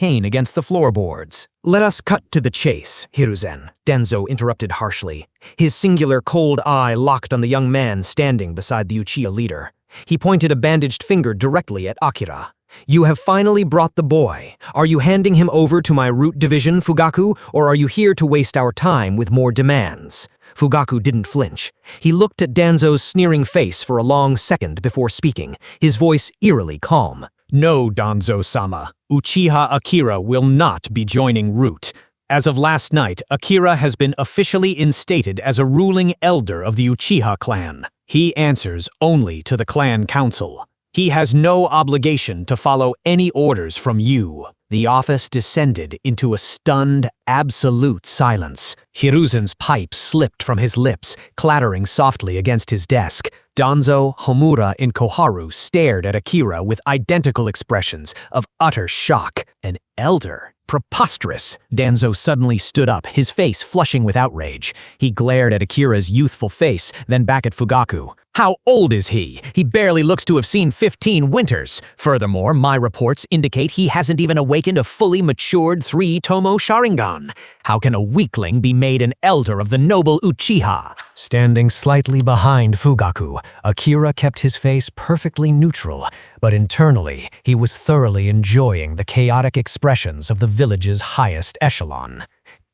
cane against the floorboards. "Let us cut to the chase, Hiruzen," Danzo interrupted harshly. His singular cold eye locked on the young man standing beside the Uchiha leader. He pointed a bandaged finger directly at Akira. "You have finally brought the boy. Are you handing him over to my root division, Fugaku, or are you here to waste our time with more demands?" Fugaku didn't flinch. He looked at Danzo's sneering face for a long second before speaking, his voice eerily calm. "No, Danzo-sama. Uchiha Akira will not be joining Root. As of last night, Akira has been officially instated as a ruling elder of the Uchiha clan. He answers only to the clan council. He has no obligation to follow any orders from you." The office descended into a stunned, absolute silence. Hiruzen's pipe slipped from his lips, clattering softly against his desk. Danzo, Homura, and Koharu stared at Akira with identical expressions of utter shock. An elder? Preposterous! Danzo suddenly stood up, his face flushing with outrage. He glared at Akira's youthful face, then back at Fugaku. "How old is he? He barely looks to have seen 15 winters. Furthermore, my reports indicate he hasn't even awakened a fully matured 3-tomo Sharingan. How can a weakling be made an elder of the noble Uchiha?" Standing slightly behind Fugaku, Akira kept his face perfectly neutral, but internally he was thoroughly enjoying the chaotic expressions of the village's highest echelon.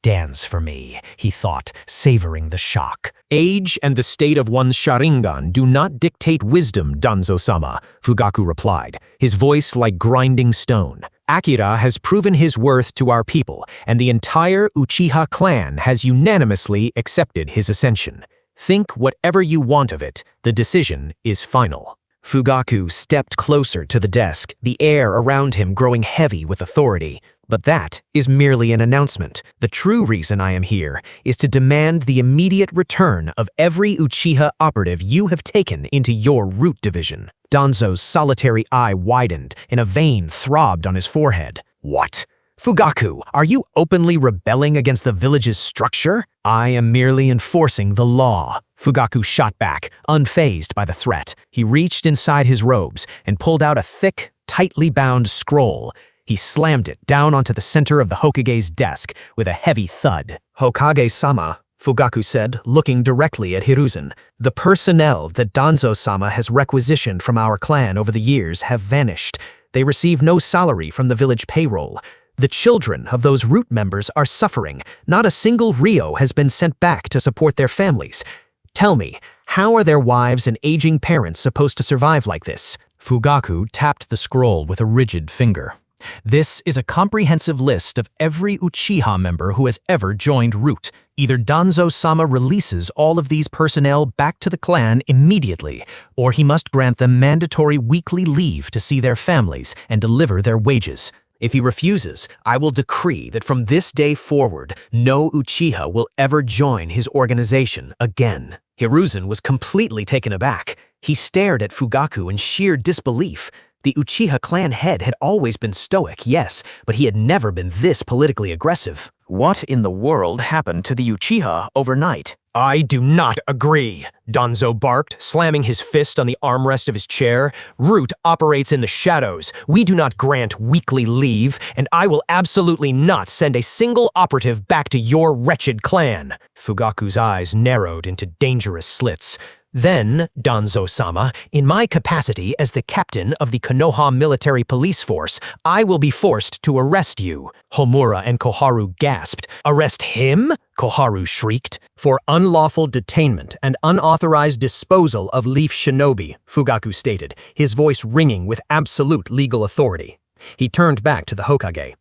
"Dance for me," he thought, savoring the shock. "Age and the state of one's Sharingan do not dictate wisdom, Danzo-sama," Fugaku replied, his voice like grinding stone. "Akira has proven his worth to our people, and the entire Uchiha clan has unanimously accepted his ascension. Think whatever you want of it, the decision is final." Fugaku stepped closer to the desk, the air around him growing heavy with authority. "But that is merely an announcement. The true reason I am here is to demand the immediate return of every Uchiha operative you have taken into your root division." Danzo's solitary eye widened, and a vein throbbed on his forehead. "What? Fugaku, are you openly rebelling against the village's structure?" "I am merely enforcing the law." Fugaku shot back, unfazed by the threat. He reached inside his robes and pulled out a thick, tightly bound scroll. He slammed it down onto the center of the Hokage's desk with a heavy thud. "Hokage-sama," Fugaku said, looking directly at Hiruzen. "The personnel that Danzo-sama has requisitioned from our clan over the years have vanished. They receive no salary from the village payroll. The children of those root members are suffering. Not a single Ryo has been sent back to support their families. Tell me, how are their wives and aging parents supposed to survive like this?" Fugaku tapped the scroll with a rigid finger. "This is a comprehensive list of every Uchiha member who has ever joined Root. Either Danzo-sama releases all of these personnel back to the clan immediately, or he must grant them mandatory weekly leave to see their families and deliver their wages. If he refuses, I will decree that from this day forward, no Uchiha will ever join his organization again." Hiruzen was completely taken aback. He stared at Fugaku in sheer disbelief. The Uchiha clan head had always been stoic, yes, but he had never been this politically aggressive. What in the world happened to the Uchiha overnight? "I do not agree," Danzo barked, slamming his fist on the armrest of his chair. "Root operates in the shadows. We do not grant weekly leave, and I will absolutely not send a single operative back to your wretched clan." Fugaku's eyes narrowed into dangerous slits. "Then, Danzo-sama, in my capacity as the captain of the Konoha military police force, I will be forced to arrest you." Homura and Koharu gasped. "Arrest him?" Koharu shrieked. "For unlawful detainment and unauthorized disposal of Leaf Shinobi," Fugaku stated, his voice ringing with absolute legal authority. He turned back to the Hokage.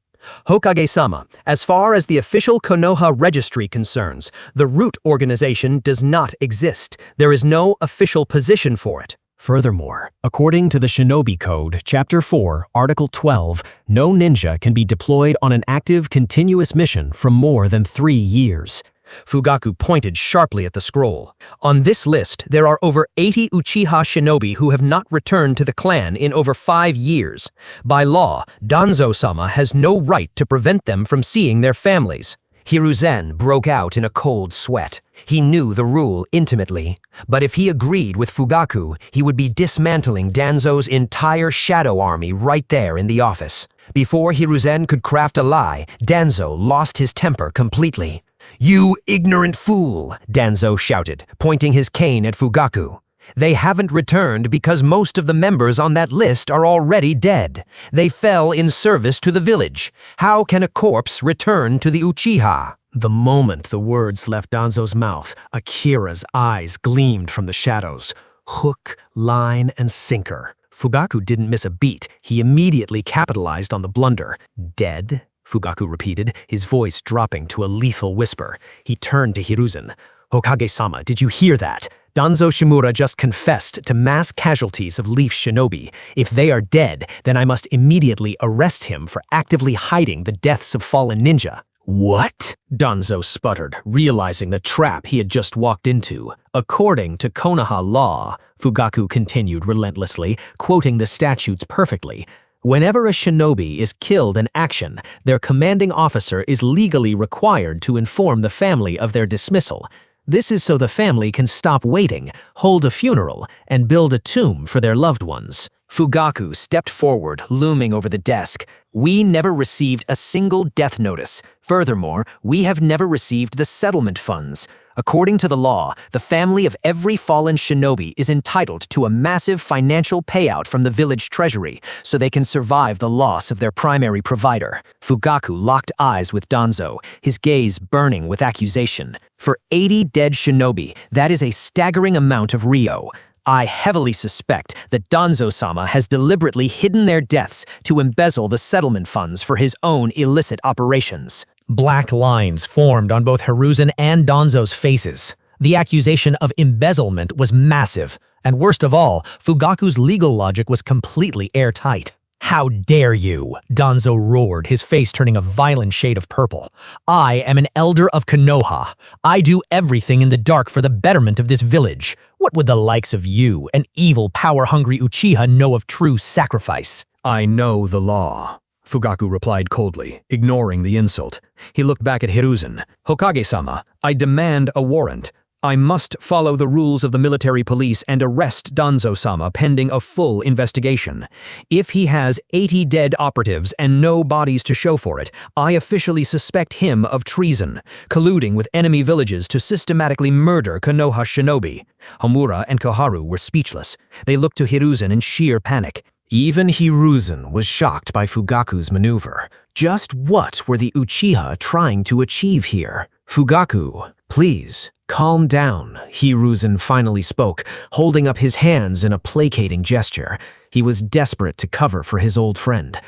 "Hokage-sama, as far as the official Konoha registry concerns, the Root organization does not exist. There is no official position for it. Furthermore, according to the Shinobi Code, Chapter 4, Article 12, no ninja can be deployed on an active, continuous mission for more than 3 years. Fugaku pointed sharply at the scroll. "On this list, there are over 80 Uchiha shinobi who have not returned to the clan in over 5 years. By law, Danzo-sama has no right to prevent them from seeing their families." Hiruzen broke out in a cold sweat. He knew the rule intimately, but if he agreed with Fugaku, he would be dismantling Danzo's entire shadow army right there in the office. Before Hiruzen could craft a lie, Danzo lost his temper completely. "You ignorant fool!" Danzo shouted, pointing his cane at Fugaku. "They haven't returned because most of the members on that list are already dead. They fell in service to the village. How can a corpse return to the Uchiha?" The moment the words left Danzo's mouth, Akira's eyes gleamed from the shadows. Hook, line, and sinker. Fugaku didn't miss a beat. He immediately capitalized on the blunder. "Dead?" Fugaku repeated, his voice dropping to a lethal whisper. He turned to Hiruzen. "Hokage-sama, did you hear that? Danzo Shimura just confessed to mass casualties of Leaf Shinobi. If they are dead, then I must immediately arrest him for actively hiding the deaths of fallen ninja." "What?" Danzo sputtered, realizing the trap he had just walked into. "According to Konoha law," Fugaku continued relentlessly, quoting the statutes perfectly, "whenever a shinobi is killed in action, their commanding officer is legally required to inform the family of their dismissal. This is so the family can stop waiting, hold a funeral, and build a tomb for their loved ones." Fugaku stepped forward, looming over the desk. "We never received a single death notice. Furthermore, we have never received the settlement funds. According to the law, the family of every fallen shinobi is entitled to a massive financial payout from the village treasury so they can survive the loss of their primary provider." Fugaku locked eyes with Danzo, his gaze burning with accusation. "For 80 dead shinobi, that is a staggering amount of ryo. I heavily suspect that Danzo-sama has deliberately hidden their deaths to embezzle the settlement funds for his own illicit operations." Black lines formed on both Hiruzen and Danzo's faces. The accusation of embezzlement was massive, and worst of all, Fugaku's legal logic was completely airtight. "How dare you?" Danzo roared, his face turning a violent shade of purple. "I am an elder of Konoha. I do everything in the dark for the betterment of this village. What would the likes of you, an evil, power-hungry Uchiha, know of true sacrifice?" "I know the law," Fugaku replied coldly, ignoring the insult. He looked back at Hiruzen. "Hokage-sama, I demand a warrant. I must follow the rules of the military police and arrest Danzo-sama pending a full investigation. If he has 80 dead operatives and no bodies to show for it, I officially suspect him of treason, colluding with enemy villages to systematically murder Konoha shinobi." Homura and Koharu were speechless. They looked to Hiruzen in sheer panic. Even Hiruzen was shocked by Fugaku's maneuver. Just what were the Uchiha trying to achieve here? "Fugaku, please, calm down," Hiruzen finally spoke, holding up his hands in a placating gesture. He was desperate to cover for his old friend.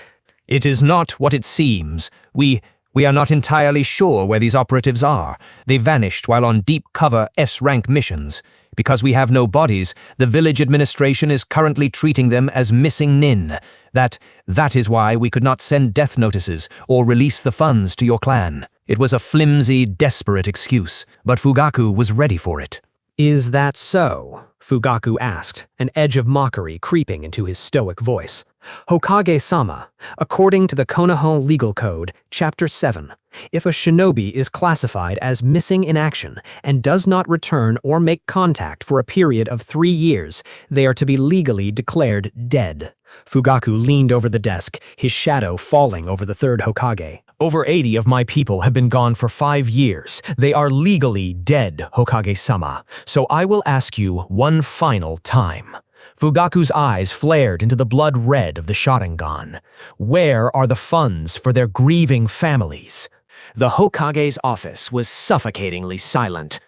"It is not what it seems. We are not entirely sure where these operatives are. They vanished while on deep cover S-rank missions. Because we have no bodies, the village administration is currently treating them as missing nin. That is why we could not send death notices or release the funds to your clan." It was a flimsy, desperate excuse, but Fugaku was ready for it. "Is that so?" Fugaku asked, an edge of mockery creeping into his stoic voice. "Hokage-sama, according to the Konoha Legal Code, Chapter 7, if a shinobi is classified as missing in action and does not return or make contact for a period of 3 years, they are to be legally declared dead." Fugaku leaned over the desk, his shadow falling over the third Hokage. "Over 80 of my people have been gone for 5 years. They are legally dead, Hokage-sama. So I will ask you one final time." Fugaku's eyes flared into the blood red of the Sharingan. "Where are the funds for their grieving families?" The Hokage's office was suffocatingly silent.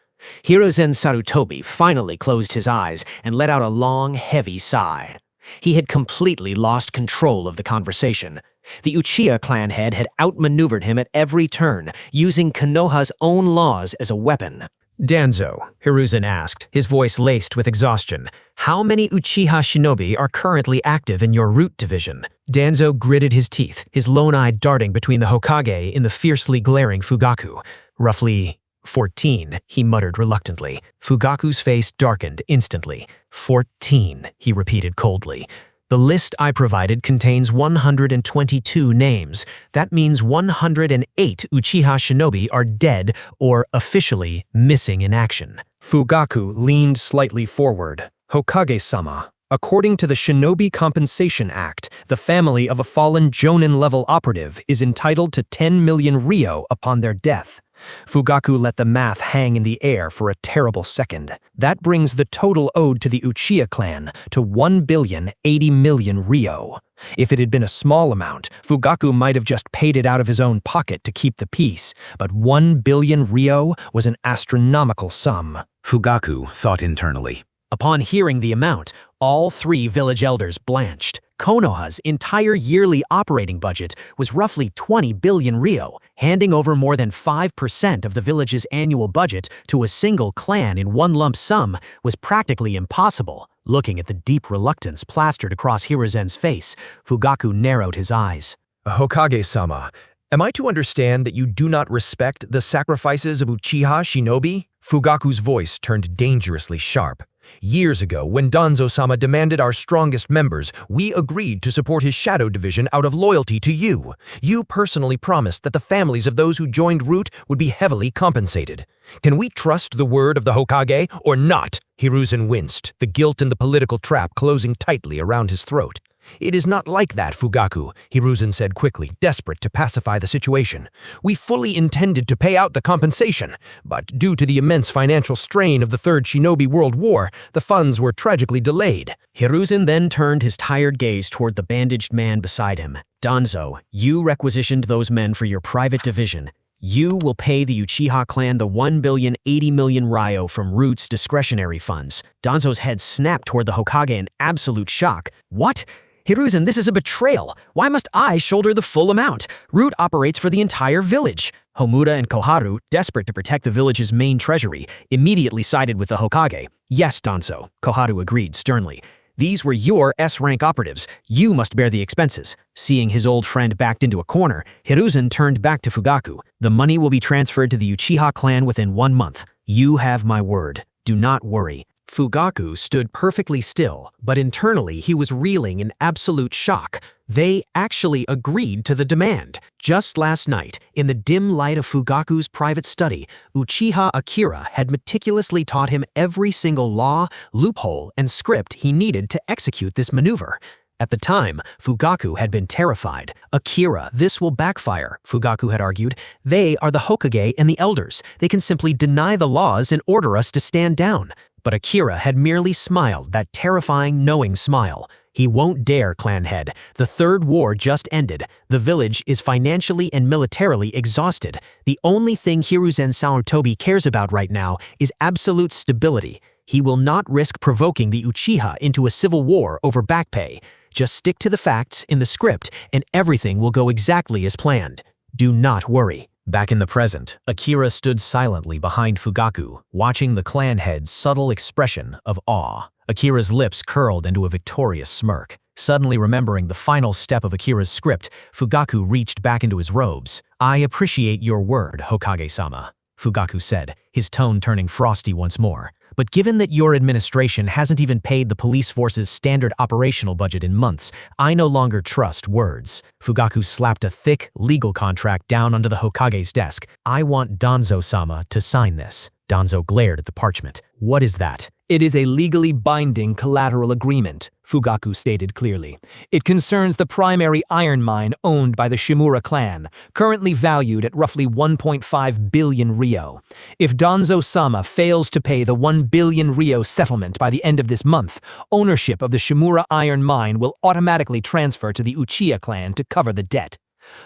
Hiruzen Sarutobi finally closed his eyes and let out a long, heavy sigh. He had completely lost control of the conversation. The Uchiha clan head had outmaneuvered him at every turn, using Konoha's own laws as a weapon. "Danzo," Hiruzen asked, his voice laced with exhaustion, "how many Uchiha shinobi are currently active in your root division?" Danzo gritted his teeth, his lone eye darting between the Hokage and the fiercely glaring Fugaku. "Roughly 14, he muttered reluctantly. Fugaku's face darkened instantly. 14, he repeated coldly. "The list I provided contains 122 names. That means 108 Uchiha shinobi are dead or officially missing in action." Fugaku leaned slightly forward. "Hokage-sama, According to the Shinobi Compensation Act, the family of a fallen Jonin-level operative is entitled to 10 million ryo upon their death. Fugaku let the math hang in the air for a terrible second. That brings the total owed to the Uchiha clan to 1,080,000,000 ryo. If it had been a small amount, Fugaku might have just paid it out of his own pocket to keep the peace, but 1 billion ryo was an astronomical sum. Fugaku thought internally. Upon hearing the amount, all three village elders blanched. Konoha's entire yearly operating budget was roughly 20 billion ryo. Handing over more than 5% of the village's annual budget to a single clan in one lump sum was practically impossible. Looking at the deep reluctance plastered across Hiruzen's face, Fugaku narrowed his eyes. Hokage-sama, am I to understand that you do not respect the sacrifices of Uchiha Shinobi? Fugaku's voice turned dangerously sharp. Years ago, when Danzo-sama demanded our strongest members, we agreed to support his shadow division out of loyalty to you. You personally promised that the families of those who joined Root would be heavily compensated. Can we trust the word of the Hokage or not? Hiruzen winced, the guilt and the political trap closing tightly around his throat. It is not like that, Fugaku, Hiruzen said quickly, desperate to pacify the situation. We fully intended to pay out the compensation, but due to the immense financial strain of the Third Shinobi World War, the funds were tragically delayed. Hiruzen then turned his tired gaze toward the bandaged man beside him. Danzo, you requisitioned those men for your private division. You will pay the Uchiha clan the 1,080,000,000 ryo from Root's discretionary funds. Danzo's head snapped toward the Hokage in absolute shock. What? Hiruzen, this is a betrayal. Why must I shoulder the full amount? Root operates for the entire village. Homura and Koharu, desperate to protect the village's main treasury, immediately sided with the Hokage. Yes, Danzo, Koharu agreed sternly. These were your S-rank operatives. You must bear the expenses. Seeing his old friend backed into a corner, Hiruzen turned back to Fugaku. The money will be transferred to the Uchiha clan within 1 month. You have my word. Do not worry. Fugaku stood perfectly still, but internally he was reeling in absolute shock. They actually agreed to the demand. Just last night, in the dim light of Fugaku's private study, Uchiha Akira had meticulously taught him every single law, loophole, and script he needed to execute this maneuver. At the time, Fugaku had been terrified. Akira, this will backfire, Fugaku had argued. They are the Hokage and the elders. They can simply deny the laws and order us to stand down. But Akira had merely smiled, that terrifying, knowing smile. He won't dare, clan head. The third war just ended. The village is financially and militarily exhausted. The only thing Hiruzen Sarutobi cares about right now is absolute stability. He will not risk provoking the Uchiha into a civil war over back pay. Just stick to the facts in the script and everything will go exactly as planned. Do not worry. Back in the present, Akira stood silently behind Fugaku, watching the clan head's subtle expression of awe. Akira's lips curled into a victorious smirk. Suddenly remembering the final step of Akira's script, Fugaku reached back into his robes. I appreciate your word, Hokage-sama, Fugaku said, his tone turning frosty once more. But given that your administration hasn't even paid the police force's standard operational budget in months, I no longer trust words. Fugaku slapped a thick, legal contract down onto the Hokage's desk. I want Danzo-sama to sign this. Danzo glared at the parchment. What is that? It is a legally binding collateral agreement, Fugaku stated clearly. It concerns the primary iron mine owned by the Shimura clan, currently valued at roughly 1.5 billion ryo. If Danzo-sama fails to pay the 1 billion ryo settlement by the end of this month, ownership of the Shimura iron mine will automatically transfer to the Uchiha clan to cover the debt.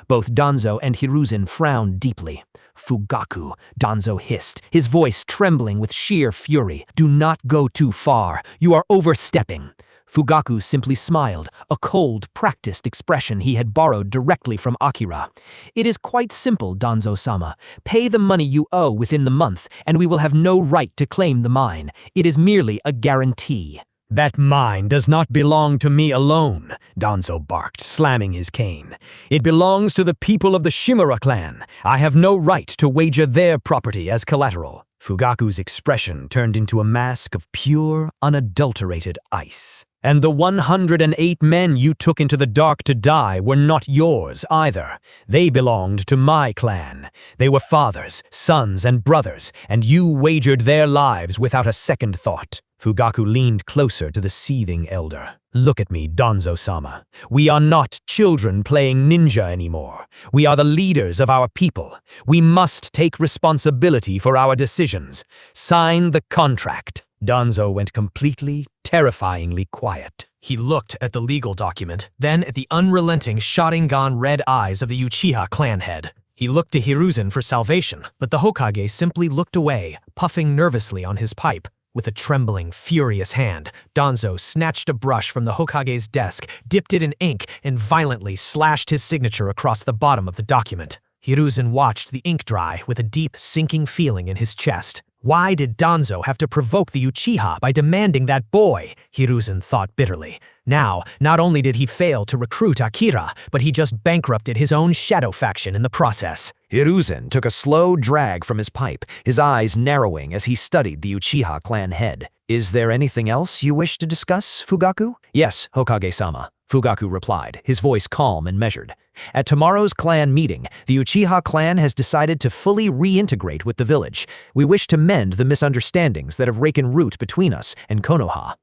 Both Danzo and Hiruzen frowned deeply. Fugaku, Danzo hissed, his voice trembling with sheer fury. Do not go too far. You are overstepping. Fugaku simply smiled, a cold, practiced expression he had borrowed directly from Akira. It is quite simple, Danzo-sama. Pay the money you owe within the month, and we will have no right to claim the mine. It is merely a guarantee. That mine does not belong to me alone, Danzo barked, slamming his cane. It belongs to the people of the Shimura clan. I have no right to wager their property as collateral. Fugaku's expression turned into a mask of pure, unadulterated ice. And the 108 men you took into the dark to die were not yours either. They belonged to my clan. They were fathers, sons, and brothers, and you wagered their lives without a second thought. Fugaku leaned closer to the seething elder. Look at me, Danzo-sama. We are not children playing ninja anymore. We are the leaders of our people. We must take responsibility for our decisions. Sign the contract. Danzo went completely, terrifyingly quiet. He looked at the legal document, then at the unrelenting Sharingan red eyes of the Uchiha clan head. He looked to Hiruzen for salvation, but the Hokage simply looked away, puffing nervously on his pipe. With a trembling, furious hand, Danzo snatched a brush from the Hokage's desk, dipped it in ink, and violently slashed his signature across the bottom of the document. Hiruzen watched the ink dry with a deep, sinking feeling in his chest. Why did Danzo have to provoke the Uchiha by demanding that boy? Hiruzen thought bitterly. Now, not only did he fail to recruit Akira, but he just bankrupted his own shadow faction in the process. Hiruzen took a slow drag from his pipe, his eyes narrowing as he studied the Uchiha clan head. Is there anything else you wish to discuss, Fugaku? Yes, Hokage-sama, Fugaku replied, his voice calm and measured. At tomorrow's clan meeting, the Uchiha clan has decided to fully reintegrate with the village. We wish to mend the misunderstandings that have taken root between us and Konoha.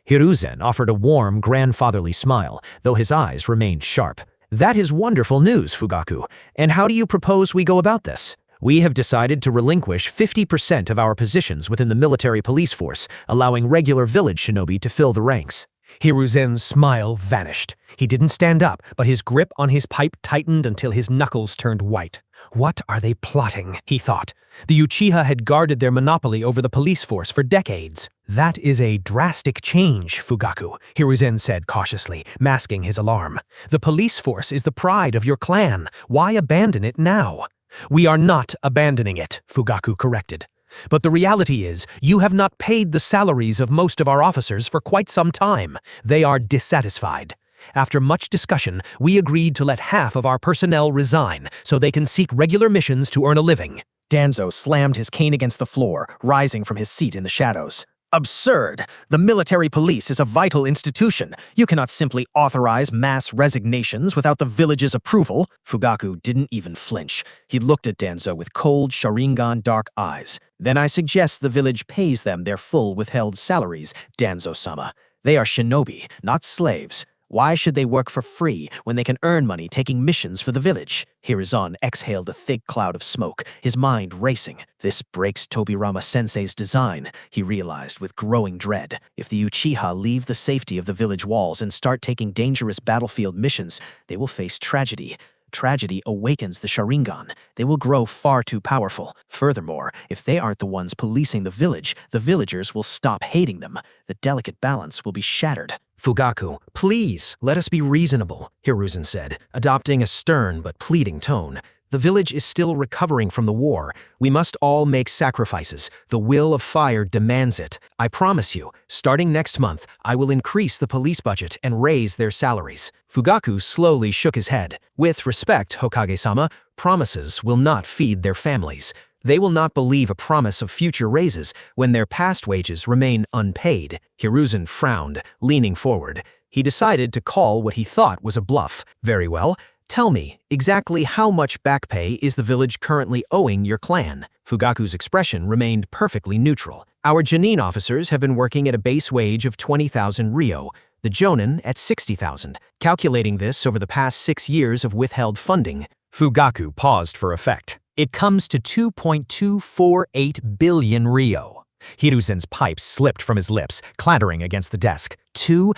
Hiruzen offered a warm, grandfatherly smile, though his eyes remained sharp. That is wonderful news, Fugaku. And how do you propose we go about this? We have decided to relinquish 50% of our positions within the military police force, allowing regular village shinobi to fill the ranks. Hiruzen's smile vanished. He didn't stand up, but his grip on his pipe tightened until his knuckles turned white. What are they plotting? He thought. The Uchiha had guarded their monopoly over the police force for decades. That is a drastic change, Fugaku, Hiruzen said cautiously, masking his alarm. The police force is the pride of your clan. Why abandon it now? We are not abandoning it, Fugaku corrected. But the reality is, you have not paid the salaries of most of our officers for quite some time. They are dissatisfied. After much discussion, we agreed to let half of our personnel resign so they can seek regular missions to earn a living. Danzo slammed his cane against the floor, rising from his seat in the shadows. Absurd! The military police is a vital institution. You cannot simply authorize mass resignations without the village's approval. Fugaku didn't even flinch. He looked at Danzo with cold Sharingan dark eyes. Then I suggest the village pays them their full withheld salaries, Danzo-sama. They are shinobi, not slaves. Why should they work for free when they can earn money taking missions for the village? Hiruzen exhaled a thick cloud of smoke, his mind racing. This breaks Tobirama-sensei's design, he realized with growing dread. If the Uchiha leave the safety of the village walls and start taking dangerous battlefield missions, they will face tragedy. Tragedy awakens the Sharingan. They will grow far too powerful. Furthermore, if they aren't the ones policing the village, the villagers will stop hating them. The delicate balance will be shattered. Fugaku, please, let us be reasonable, Hiruzen said, adopting a stern but pleading tone. The village is still recovering from the war. We must all make sacrifices. The will of fire demands it. I promise you, starting next month, I will increase the police budget and raise their salaries. Fugaku slowly shook his head. With respect, Hokage-sama, promises will not feed their families. They will not believe a promise of future raises when their past wages remain unpaid. Hiruzen frowned, leaning forward. He decided to call what he thought was a bluff. Very well. Tell me, exactly how much back pay is the village currently owing your clan? Fugaku's expression remained perfectly neutral. Our N.A.N. officers have been working at a base wage of 20,000 ryo, the Jonin at 60,000. Calculating this over the past 6 years of withheld funding, Fugaku paused for effect. It comes to 2.248 billion ryo. Hiruzen's pipe slipped from his lips, clattering against the desk. 2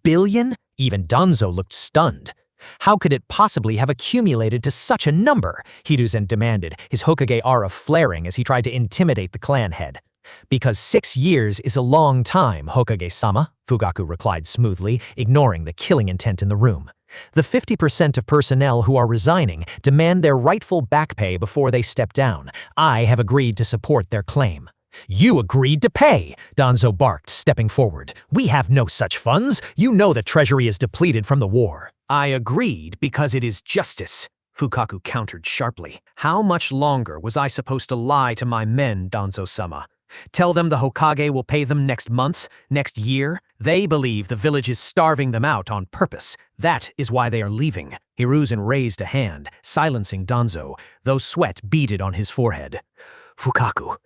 billion? Even Danzo looked stunned. How could it possibly have accumulated to such a number? Hiruzen demanded, his Hokage aura flaring as he tried to intimidate the clan head. Because 6 years is a long time, Hokage-sama, Fugaku replied smoothly, ignoring the killing intent in the room. The 50% of personnel who are resigning demand their rightful back pay before they step down. I have agreed to support their claim. You agreed to pay, Danzo barked, stepping forward. We have no such funds. You know the treasury is depleted from the war. I agreed because it is justice, Fugaku countered sharply. How much longer was I supposed to lie to my men, Danzo-sama? Tell them the Hokage will pay them next month, next year? They believe the village is starving them out on purpose. That is why they are leaving. Hiruzen raised a hand, silencing Danzo, though sweat beaded on his forehead. Fukaku,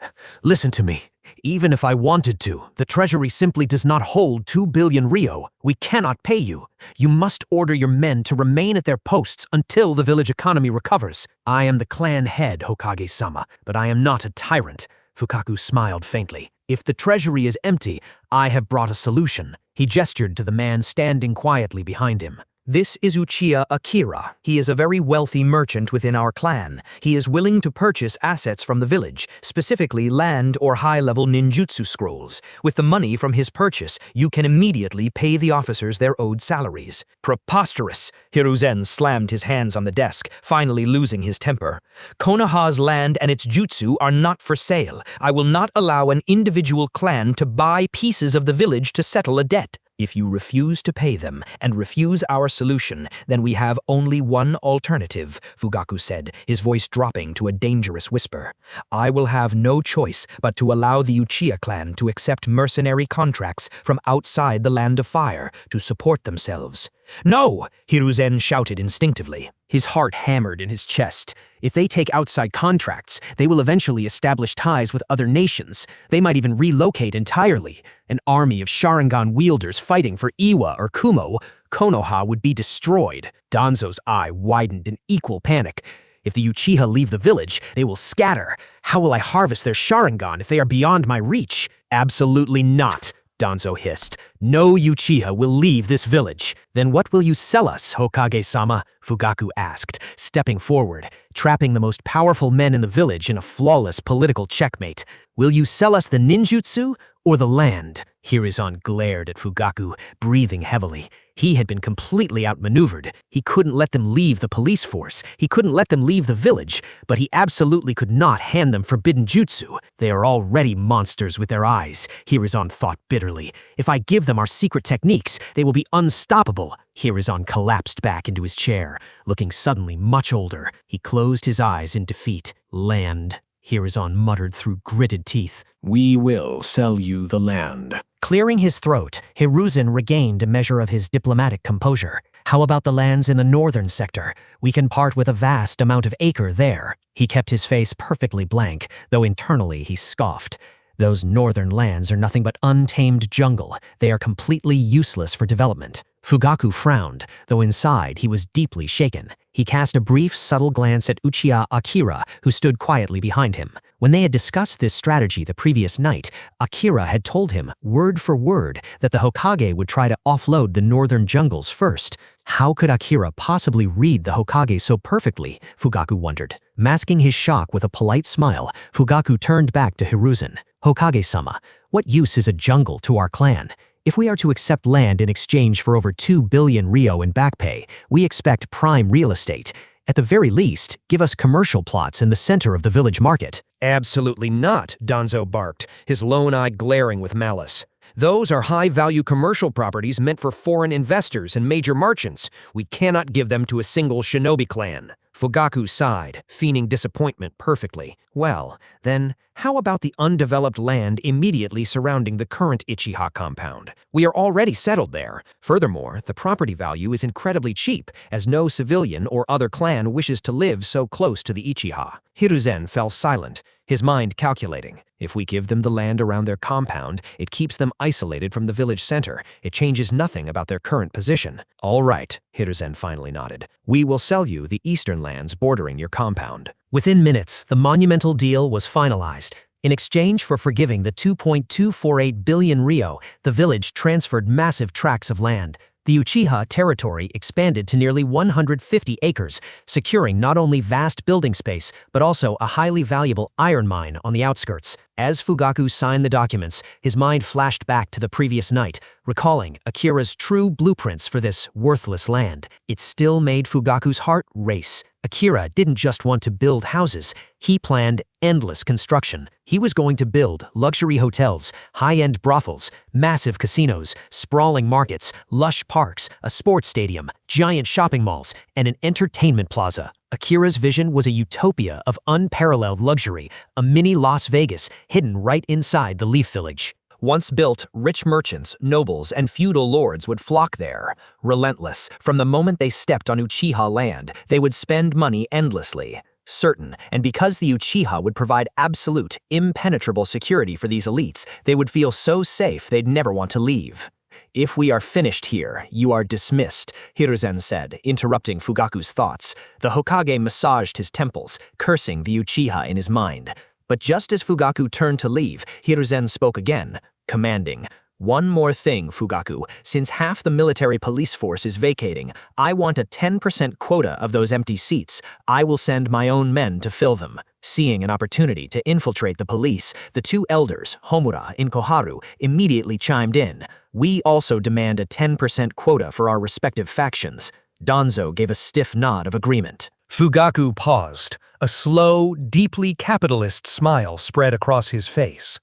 listen to me. Even if I wanted to, the treasury simply does not hold 2 billion ryo. We cannot pay you. You must order your men to remain at their posts until the village economy recovers. I am the clan head, Hokage-sama, but I am not a tyrant. Fukaku smiled faintly. If the treasury is empty, I have brought a solution. He gestured to the man standing quietly behind him. This is Uchiha Akira. He is a very wealthy merchant within our clan. He is willing to purchase assets from the village, specifically land or high-level ninjutsu scrolls. With the money from his purchase, you can immediately pay the officers their owed salaries. Preposterous! Hiruzen slammed his hands on the desk, finally losing his temper. Konoha's land and its jutsu are not for sale. I will not allow an individual clan to buy pieces of the village to settle a debt. If you refuse to pay them and refuse our solution, then we have only one alternative, Fugaku said, his voice dropping to a dangerous whisper. I will have no choice but to allow the Uchiha clan to accept mercenary contracts from outside the Land of Fire to support themselves. No! Hiruzen shouted instinctively. His heart hammered in his chest. If they take outside contracts, they will eventually establish ties with other nations. They might even relocate entirely. An army of Sharingan wielders fighting for Iwa or Kumo, Konoha would be destroyed. Danzo's eye widened in equal panic. If the Uchiha leave the village, they will scatter. How will I harvest their Sharingan if they are beyond my reach? Absolutely not, Danzo hissed. No Uchiha will leave this village. Then what will you sell us, Hokage-sama? Fugaku asked, stepping forward, trapping the most powerful men in the village in a flawless political checkmate. Will you sell us the ninjutsu or the land? Hiruzen glared at Fugaku, breathing heavily. He had been completely outmaneuvered. He couldn't let them leave the police force. He couldn't let them leave the village, but he absolutely could not hand them forbidden jutsu. They are already monsters with their eyes, Hiruzen thought bitterly. If I give them our secret techniques, they will be unstoppable. Hiruzen collapsed back into his chair, looking suddenly much older. He closed his eyes in defeat. Land, Hiruzen muttered through gritted teeth. We will sell you the land. Clearing his throat, Hiruzen regained a measure of his diplomatic composure. How about the lands in the northern sector? We can part with a vast amount of acre there. He kept his face perfectly blank, though internally he scoffed. Those northern lands are nothing but untamed jungle. They are completely useless for development. Fugaku frowned, though inside he was deeply shaken. He cast a brief, subtle glance at Uchiha Akira, who stood quietly behind him. When they had discussed this strategy the previous night, Akira had told him, word for word, that the Hokage would try to offload the northern jungles first. How could Akira possibly read the Hokage so perfectly? Fugaku wondered. Masking his shock with a polite smile, Fugaku turned back to Hiruzen. Hokage-sama, what use is a jungle to our clan? If we are to accept land in exchange for over 2 billion ryo in back pay, we expect prime real estate. At the very least, give us commercial plots in the center of the village market. Absolutely not, Danzo barked, his lone eye glaring with malice. Those are high-value commercial properties meant for foreign investors and major merchants. We cannot give them to a single shinobi clan. Fugaku sighed, feigning disappointment perfectly. Well, then, how about the undeveloped land immediately surrounding the current Uchiha compound? We are already settled there. Furthermore, the property value is incredibly cheap, as no civilian or other clan wishes to live so close to the Uchiha. Hiruzen fell silent, his mind calculating. If we give them the land around their compound, it keeps them isolated from the village center. It changes nothing about their current position. All right, Hiruzen finally nodded. We will sell you the eastern lands bordering your compound. Within minutes, the monumental deal was finalized. In exchange for forgiving the 2.248 billion ryo, the village transferred massive tracts of land. The Uchiha territory expanded to nearly 150 acres, securing not only vast building space, but also a highly valuable iron mine on the outskirts. As Fugaku signed the documents, his mind flashed back to the previous night, recalling Akira's true blueprints for this worthless land. It still made Fugaku's heart race. Akira didn't just want to build houses, he planned endless construction. He was going to build luxury hotels, high-end brothels, massive casinos, sprawling markets, lush parks, a sports stadium, giant shopping malls, and an entertainment plaza. Akira's vision was a utopia of unparalleled luxury, a mini Las Vegas hidden right inside the Leaf Village. Once built, rich merchants, nobles, and feudal lords would flock there. Relentless, from the moment they stepped on Uchiha land, they would spend money endlessly. certain, and because the Uchiha would provide absolute, impenetrable security for these elites, they would feel so safe they'd never want to leave. If we are finished here, you are dismissed, Hiruzen said, interrupting Fugaku's thoughts. The Hokage massaged his temples, cursing the Uchiha in his mind. But just as Fugaku turned to leave, Hiruzen spoke again, commanding, "One more thing, Fugaku. Since half the military police force is vacating, I want a 10% quota of those empty seats. I will send my own men to fill them." Seeing an opportunity to infiltrate the police, the two elders, Homura and Koharu, immediately chimed in. "We also demand a 10% quota for our respective factions." Danzo gave a stiff nod of agreement. Fugaku paused. A slow, deeply capitalist smile spread across his face.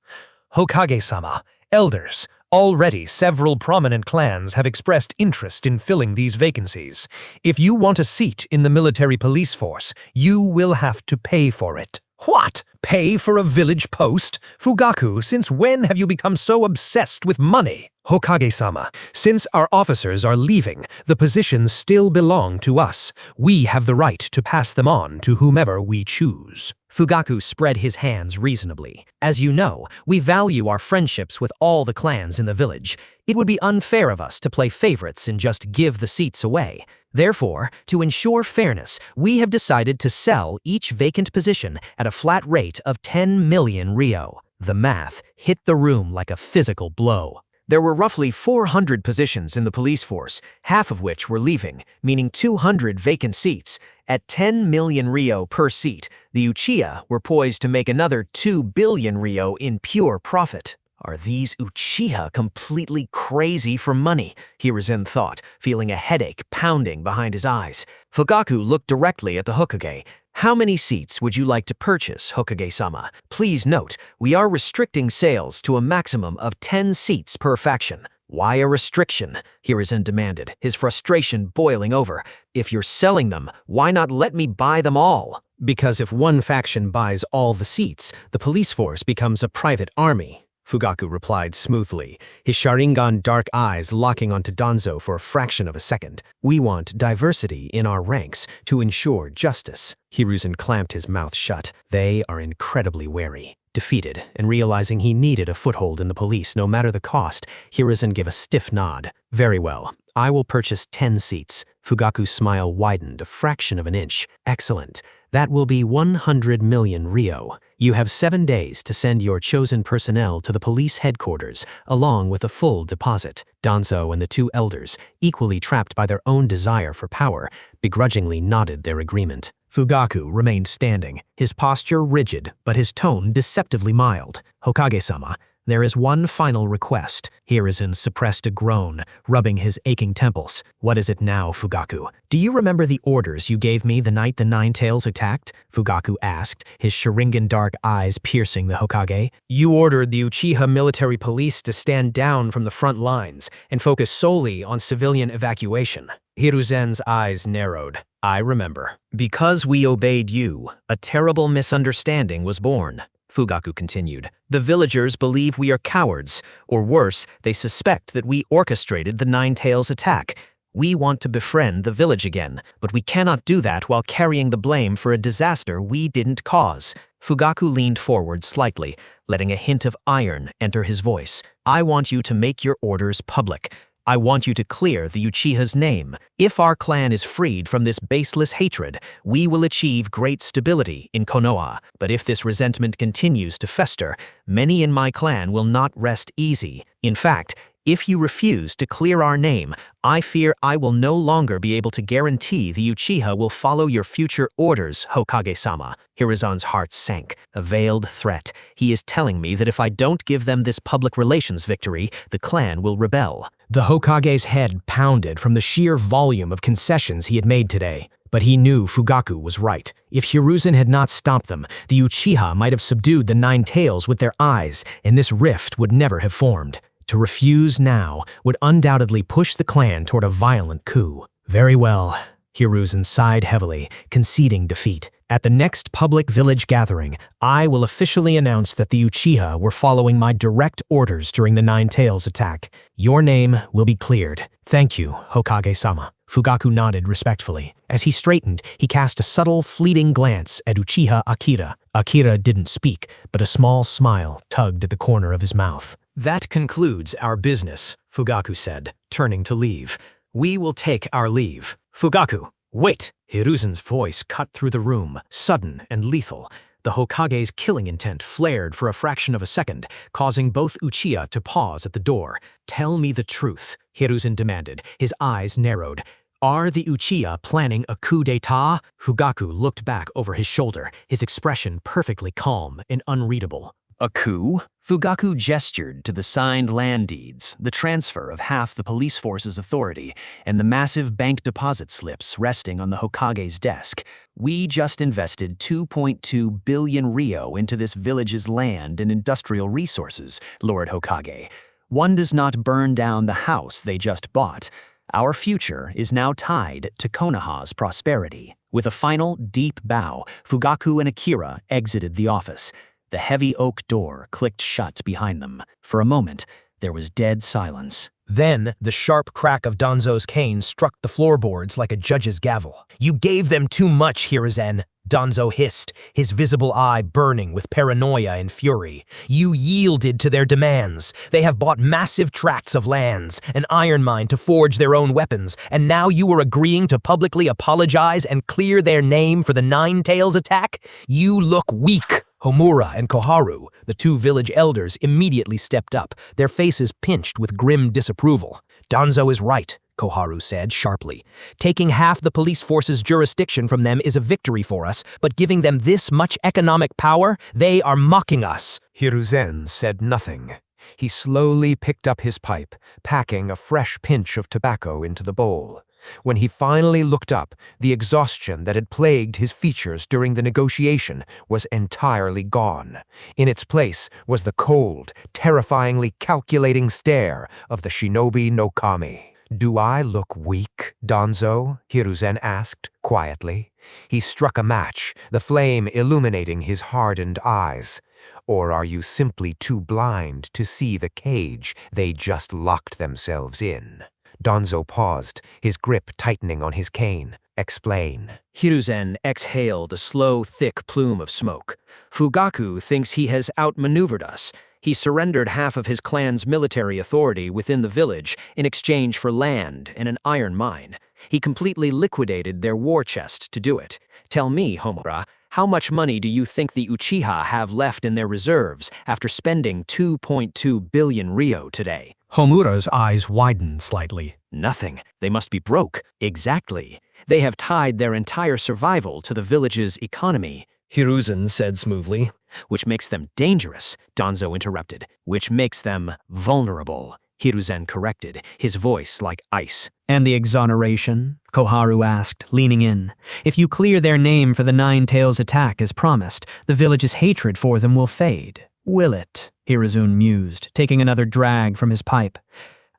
"Hokage-sama, elders, already several prominent clans have expressed interest in filling these vacancies. If you want a seat in the military police force, you will have to pay for it." "What? Pay for a village post? Fugaku, since when have you become so obsessed with money?" "Hokage-sama, since our officers are leaving, the positions still belong to us. We have the right to pass them on to whomever we choose." Fugaku spread his hands reasonably. "As you know, we value our friendships with all the clans in the village. It would be unfair of us to play favorites and just give the seats away. Therefore, to ensure fairness, we have decided to sell each vacant position at a flat rate of 10 million ryo." The math hit the room like a physical blow. There were roughly 400 positions in the police force, half of which were leaving, meaning 200 vacant seats. At 10 million ryo per seat, the Uchiha were poised to make another 2 billion ryo in pure profit. Are these Uchiha completely crazy for money? Hiruzen thought, feeling a headache pounding behind his eyes. Fugaku looked directly at the Hokage. "How many seats would you like to purchase, Hokage-sama? Please note, we are restricting sales to a maximum of 10 seats per faction." "Why a restriction?" Hiruzen demanded, his frustration boiling over. "If you're selling them, why not let me buy them all?" "Because if one faction buys all the seats, the police force becomes a private army," Fugaku replied smoothly, his Sharingan dark eyes locking onto Danzo for a fraction of a second. "We want diversity in our ranks to ensure justice." Hiruzen clamped his mouth shut. They are incredibly wary. Defeated, and realizing he needed a foothold in the police no matter the cost, Hiruzen gave a stiff nod. "Very well. I will purchase 10 seats." Fugaku's smile widened a fraction of an inch. "Excellent. That will be 100 million ryo. You have 7 days to send your chosen personnel to the police headquarters, along with a full deposit." Danzo and the two elders, equally trapped by their own desire for power, begrudgingly nodded their agreement. Fugaku remained standing, his posture rigid, but his tone deceptively mild. "Hokage-sama, there is one final request." Hiruzen suppressed a groan, rubbing his aching temples. "What is it now, Fugaku? Do you remember the orders you gave me the night the Nine Tails attacked?" Fugaku asked, his Sharingan dark eyes piercing the Hokage. "You ordered the Uchiha military police to stand down from the front lines and focus solely on civilian evacuation." Hiruzen's eyes narrowed. "I remember. Because we obeyed you, a terrible misunderstanding was born." Fugaku continued. "The villagers believe we are cowards, or worse, they suspect that we orchestrated the Nine Tails attack. We want to befriend the village again, but we cannot do that while carrying the blame for a disaster we didn't cause." Fugaku leaned forward slightly, letting a hint of iron enter his voice. "I want you to make your orders public. I want you to clear the Uchiha's name. If our clan is freed from this baseless hatred, we will achieve great stability in Konoha. But if this resentment continues to fester, many in my clan will not rest easy. In fact, if you refuse to clear our name, I fear I will no longer be able to guarantee the Uchiha will follow your future orders, Hokage-sama." Hiruzen's heart sank, a veiled threat. He is telling me that if I don't give them this public relations victory, the clan will rebel. The Hokage's head pounded from the sheer volume of concessions he had made today. But he knew Fugaku was right. If Hiruzen had not stopped them, the Uchiha might have subdued the Nine Tails with their eyes, and this rift would never have formed. To refuse now would undoubtedly push the clan toward a violent coup. "Very well." Hiruzen sighed heavily, conceding defeat. "At the next public village gathering, I will officially announce that the Uchiha were following my direct orders during the Nine Tails attack. Your name will be cleared. Thank you, Hokage-sama." Fugaku nodded respectfully. As he straightened, he cast a subtle, fleeting glance at Uchiha Akira. Akira didn't speak, but a small smile tugged at the corner of his mouth. That concludes our business, Fugaku said, turning to leave. We will take our leave. Fugaku, wait! Hiruzen's voice cut through the room, sudden and lethal. The Hokage's killing intent flared for a fraction of a second, causing both Uchiha to pause at the door. Tell me the truth, Hiruzen demanded, his eyes narrowed. Are the Uchiha planning a coup d'etat? Fugaku looked back over his shoulder, his expression perfectly calm and unreadable. A coup? Fugaku gestured to the signed land deeds, the transfer of half the police force's authority, and the massive bank deposit slips resting on the Hokage's desk. We just invested 2.2 billion ryo into this village's land and industrial resources, Lord Hokage. One does not burn down the house they just bought. Our future is now tied to Konoha's prosperity. With a final, deep bow, Fugaku and Akira exited the office. The heavy oak door clicked shut behind them. For a moment, there was dead silence. Then, the sharp crack of Danzo's cane struck the floorboards like a judge's gavel. You gave them too much, Hiruzen, Danzo hissed, his visible eye burning with paranoia and fury. You yielded to their demands. They have bought massive tracts of lands, an iron mine to forge their own weapons, and now you are agreeing to publicly apologize and clear their name for the Nine Tails attack? You look weak. Homura and Koharu, the two village elders, immediately stepped up, their faces pinched with grim disapproval. Danzo is right, Koharu said sharply. Taking half the police force's jurisdiction from them is a victory for us, but giving them this much economic power, they are mocking us. Hiruzen said nothing. He slowly picked up his pipe, packing a fresh pinch of tobacco into the bowl. When he finally looked up, the exhaustion that had plagued his features during the negotiation was entirely gone. In its place was the cold, terrifyingly calculating stare of the shinobi no kami. Do I look weak, Danzo? Hiruzen asked, quietly. He struck a match, the flame illuminating his hardened eyes. Or are you simply too blind to see the cage they just locked themselves in? Danzo paused, his grip tightening on his cane. Explain. Hiruzen exhaled a slow, thick plume of smoke. Fugaku thinks he has outmaneuvered us. He surrendered half of his clan's military authority within the village in exchange for land and an iron mine. He completely liquidated their war chest to do it. Tell me, Homura, how much money do you think the Uchiha have left in their reserves after spending 2.2 billion ryo today? Homura's eyes widened slightly. Nothing. They must be broke. Exactly. They have tied their entire survival to the village's economy. Hiruzen said smoothly. Which makes them dangerous, Danzo interrupted. Which makes them vulnerable, Hiruzen corrected, his voice like ice. And the exoneration? Koharu asked, leaning in. If you clear their name for the Nine Tails attack as promised, the village's hatred for them will fade. Will it? Hiruzen mused, taking another drag from his pipe.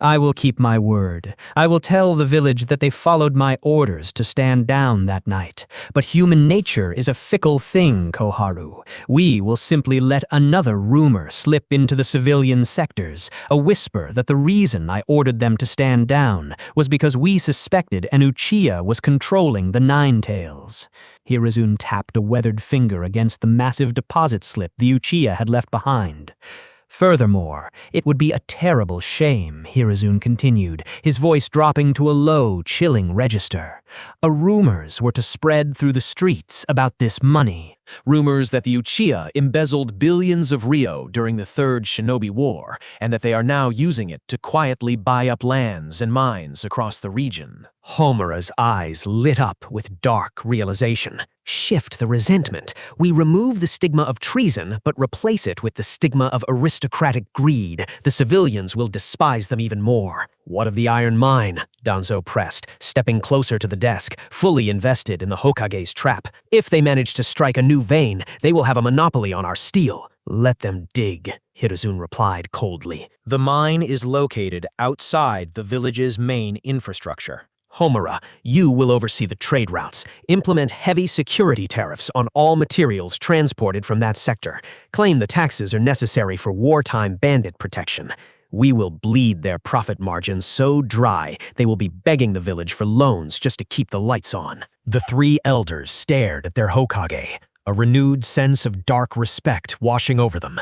I will keep my word. I will tell the village that they followed my orders to stand down that night. But human nature is a fickle thing, Koharu. We will simply let another rumor slip into the civilian sectors, a whisper that the reason I ordered them to stand down was because we suspected an Uchiha was controlling the Nine Tails. Hiruzen tapped a weathered finger against the massive deposit slip the Uchiha had left behind. Furthermore, it would be a terrible shame, Hiruzen continued, his voice dropping to a low, chilling register. Rumors were to spread through the streets about this money. Rumors that the Uchiha embezzled billions of ryo during the Third Shinobi War, and that they are now using it to quietly buy up lands and mines across the region. Homura's eyes lit up with dark realization. Shift the resentment. We remove the stigma of treason, but replace it with the stigma of aristocratic greed. The civilians will despise them even more. What of the iron mine? Danzo pressed, stepping closer to the desk, fully invested in the Hokage's trap. If they manage to strike a new vein, they will have a monopoly on our steel. Let them dig, Hiruzen replied coldly. The mine is located outside the village's main infrastructure. Homura, you will oversee the trade routes. Implement heavy security tariffs on all materials transported from that sector. Claim the taxes are necessary for wartime bandit protection. We will bleed their profit margins so dry they will be begging the village for loans just to keep the lights on." The three elders stared at their Hokage, a renewed sense of dark respect washing over them.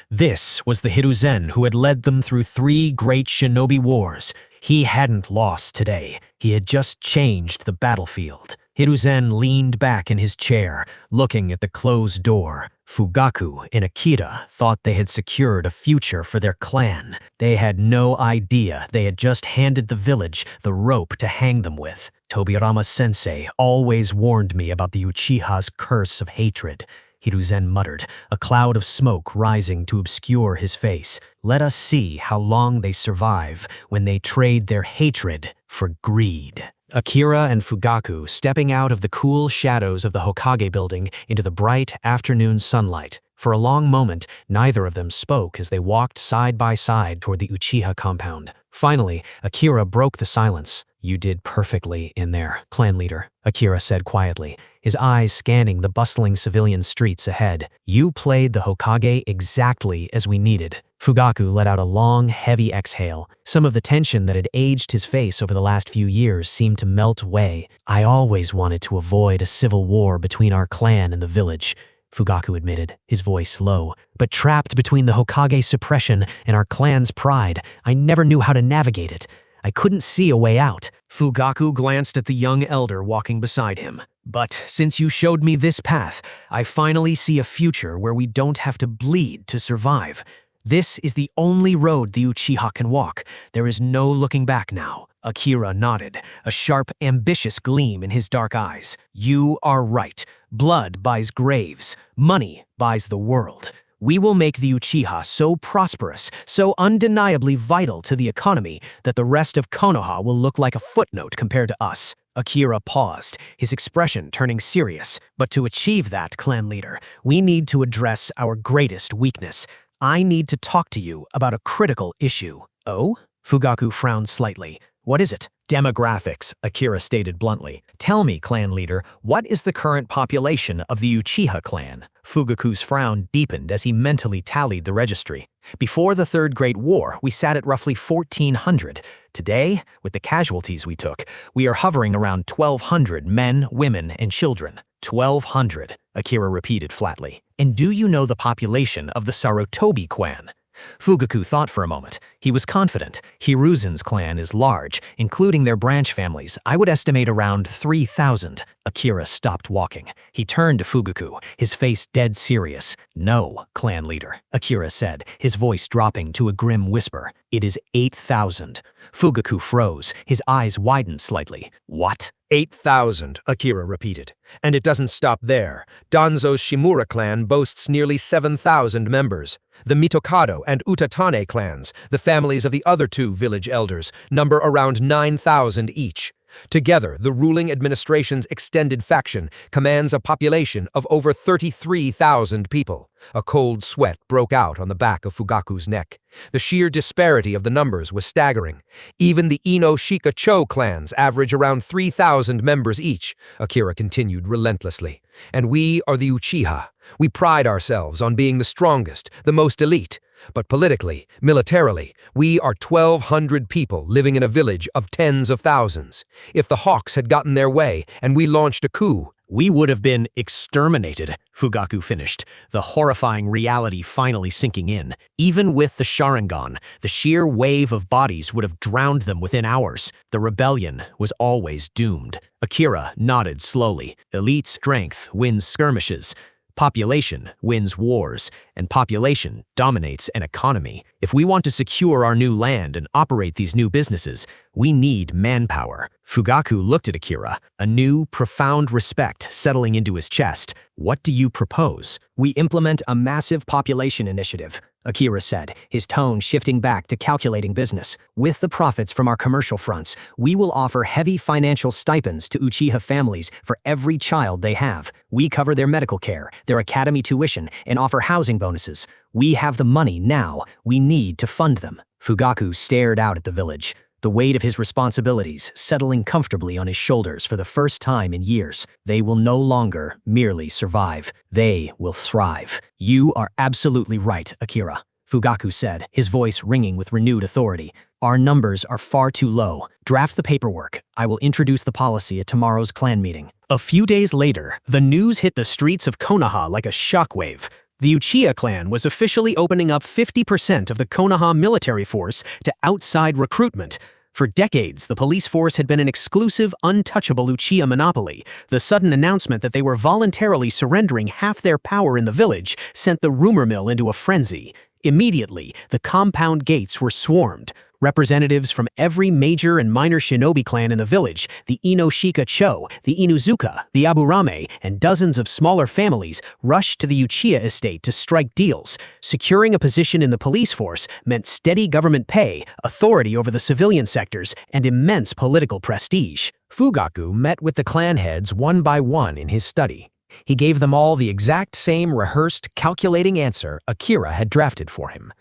This was the Hiruzen who had led them through 3 great shinobi wars. He hadn't lost today. He had just changed the battlefield. Hiruzen leaned back in his chair, looking at the closed door. Fugaku and Akira thought they had secured a future for their clan. They had no idea they had just handed the village the rope to hang them with. Tobirama-sensei always warned me about the Uchiha's curse of hatred. Hiruzen muttered, a cloud of smoke rising to obscure his face. Let us see how long they survive when they trade their hatred for greed. Akira and Fugaku stepping out of the cool shadows of the Hokage building into the bright afternoon sunlight. For a long moment, neither of them spoke as they walked side by side toward the Uchiha compound. Finally, Akira broke the silence. "You did perfectly in there, clan leader," Akira said quietly, his eyes scanning the bustling civilian streets ahead. "You played the Hokage exactly as we needed." Fugaku let out a long, heavy exhale. Some of the tension that had aged his face over the last few years seemed to melt away. "I always wanted to avoid a civil war between our clan and the village," Fugaku admitted, his voice low. "But trapped between the Hokage's suppression and our clan's pride, I never knew how to navigate it. I couldn't see a way out." Fugaku glanced at the young elder walking beside him. "But since you showed me this path, I finally see a future where we don't have to bleed to survive. This is the only road the Uchiha can walk. There is no looking back now." Akira nodded, a sharp, ambitious gleam in his dark eyes. "You are right. Blood buys graves. Money buys the world. We will make the Uchiha so prosperous, so undeniably vital to the economy, that the rest of Konoha will look like a footnote compared to us." Akira paused, his expression turning serious. "But to achieve that, clan leader, we need to address our greatest weakness. I need to talk to you about a critical issue." "Oh?" Fugaku frowned slightly. "What is it?" "Demographics," Akira stated bluntly. "Tell me, clan leader, what is the current population of the Uchiha clan?" Fugaku's frown deepened as he mentally tallied the registry. "Before the Third Great War, we sat at roughly 1,400. Today, with the casualties we took, we are hovering around 1,200 men, women, and children." 1,200, Akira repeated flatly. "And do you know the population of the Sarutobi clan?" Fugaku thought for a moment. He was confident. Hiruzen's clan is large, including their branch families. I would estimate around 3,000. Akira stopped walking. He turned to Fugaku, his face dead serious. "No, clan leader," Akira said, his voice dropping to a grim whisper. "It is 8,000. Fugaku froze, his eyes widened slightly. "What?" 8,000, Akira repeated. "And it doesn't stop there. Danzo's Shimura clan boasts nearly 7,000 members. The Mitokado and Utatane clans, the families of the other 2 village elders, number around 9,000 each. Together, the ruling administration's extended faction commands a population of over 33,000 people. A cold sweat broke out on the back of Fugaku's neck. The sheer disparity of the numbers was staggering. Even the Ino-Shika-Cho clans average around 3,000 members each, Akira continued relentlessly. And we are the Uchiha. We pride ourselves on being the strongest, the most elite. But politically, militarily, we are 1,200 people living in a village of tens of thousands. If the Hawks had gotten their way and we launched a coup, we would have been exterminated," Fugaku finished, the horrifying reality finally sinking in. Even with the Sharingan, the sheer wave of bodies would have drowned them within hours. The rebellion was always doomed. Akira nodded slowly. Elite strength wins skirmishes. Population wins wars, and population dominates an economy. If we want to secure our new land and operate these new businesses, we need manpower. Fugaku looked at Akira, a new, profound respect settling into his chest. "What do you propose?" "We implement a massive population initiative," Akira said, his tone shifting back to calculating business. "With the profits from our commercial fronts, we will offer heavy financial stipends to Uchiha families for every child they have. We cover their medical care, their academy tuition, and offer housing bonuses. We have the money now. We need to fund them." Fugaku stared out at the village, the weight of his responsibilities settling comfortably on his shoulders for the first time in years. They will no longer merely survive. They will thrive. "You are absolutely right, Akira." Fugaku said, his voice ringing with renewed authority. Our numbers are far too low. Draft the paperwork. I will introduce the policy at tomorrow's clan meeting. A few days later, the news hit the streets of Konoha like a shockwave. The Uchiha clan was officially opening up 50% of the Konoha military force to outside recruitment. For decades, the police force had been an exclusive, untouchable Uchiha monopoly. The sudden announcement that they were voluntarily surrendering half their power in the village sent the rumor mill into a frenzy. Immediately, the compound gates were swarmed. Representatives from every major and minor shinobi clan in the village, the Inoshika Cho, the Inuzuka, the Aburame, and dozens of smaller families rushed to the Uchiha estate to strike deals. Securing a position in the police force meant steady government pay, authority over the civilian sectors, and immense political prestige. Fugaku met with the clan heads one by one in his study. He gave them all the exact same rehearsed, calculating answer Akira had drafted for him.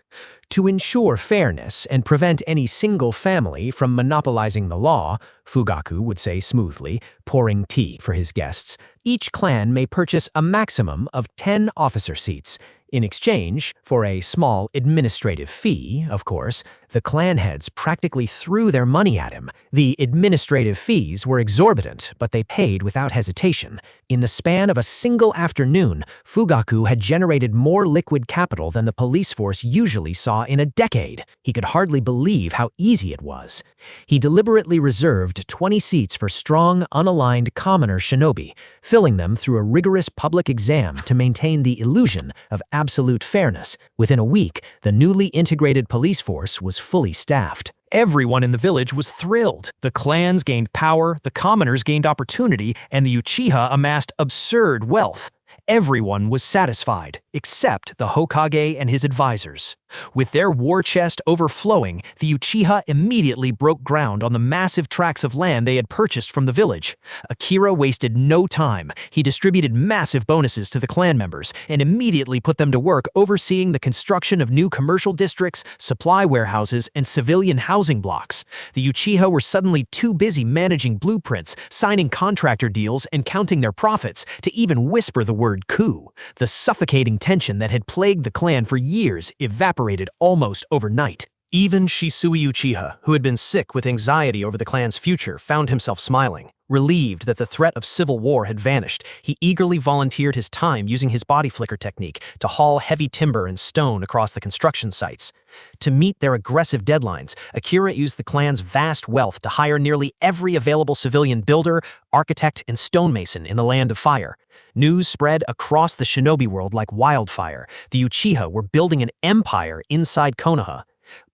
To ensure fairness and prevent any single family from monopolizing the law, Fugaku would say smoothly, pouring tea for his guests, each clan may purchase a maximum of 10 officer seats. In exchange for a small administrative fee, of course, the clan heads practically threw their money at him. The administrative fees were exorbitant, but they paid without hesitation. In the span of a single afternoon, Fugaku had generated more liquid capital than the police force usually saw in a decade. He could hardly believe how easy it was. He deliberately reserved 20 seats for strong, unaligned commoner shinobi, filling them through a rigorous public exam to maintain the illusion of absolute fairness. Within a week, the newly integrated police force was fully staffed. Everyone in the village was thrilled. The clans gained power, the commoners gained opportunity, and the Uchiha amassed absurd wealth. Everyone was satisfied, except the Hokage and his advisors. With their war chest overflowing, the Uchiha immediately broke ground on the massive tracts of land they had purchased from the village. Akira wasted no time. He distributed massive bonuses to the clan members and immediately put them to work overseeing the construction of new commercial districts, supply warehouses, and civilian housing blocks. The Uchiha were suddenly too busy managing blueprints, signing contractor deals, and counting their profits to even whisper the word coup. The suffocating tension that had plagued the clan for years evaporated almost overnight. Even Shisui Uchiha, who had been sick with anxiety over the clan's future, found himself smiling. Relieved that the threat of civil war had vanished, he eagerly volunteered his time using his body flicker technique to haul heavy timber and stone across the construction sites. To meet their aggressive deadlines, Akira used the clan's vast wealth to hire nearly every available civilian builder, architect, and stonemason in the Land of Fire. News spread across the shinobi world like wildfire. The Uchiha were building an empire inside Konoha.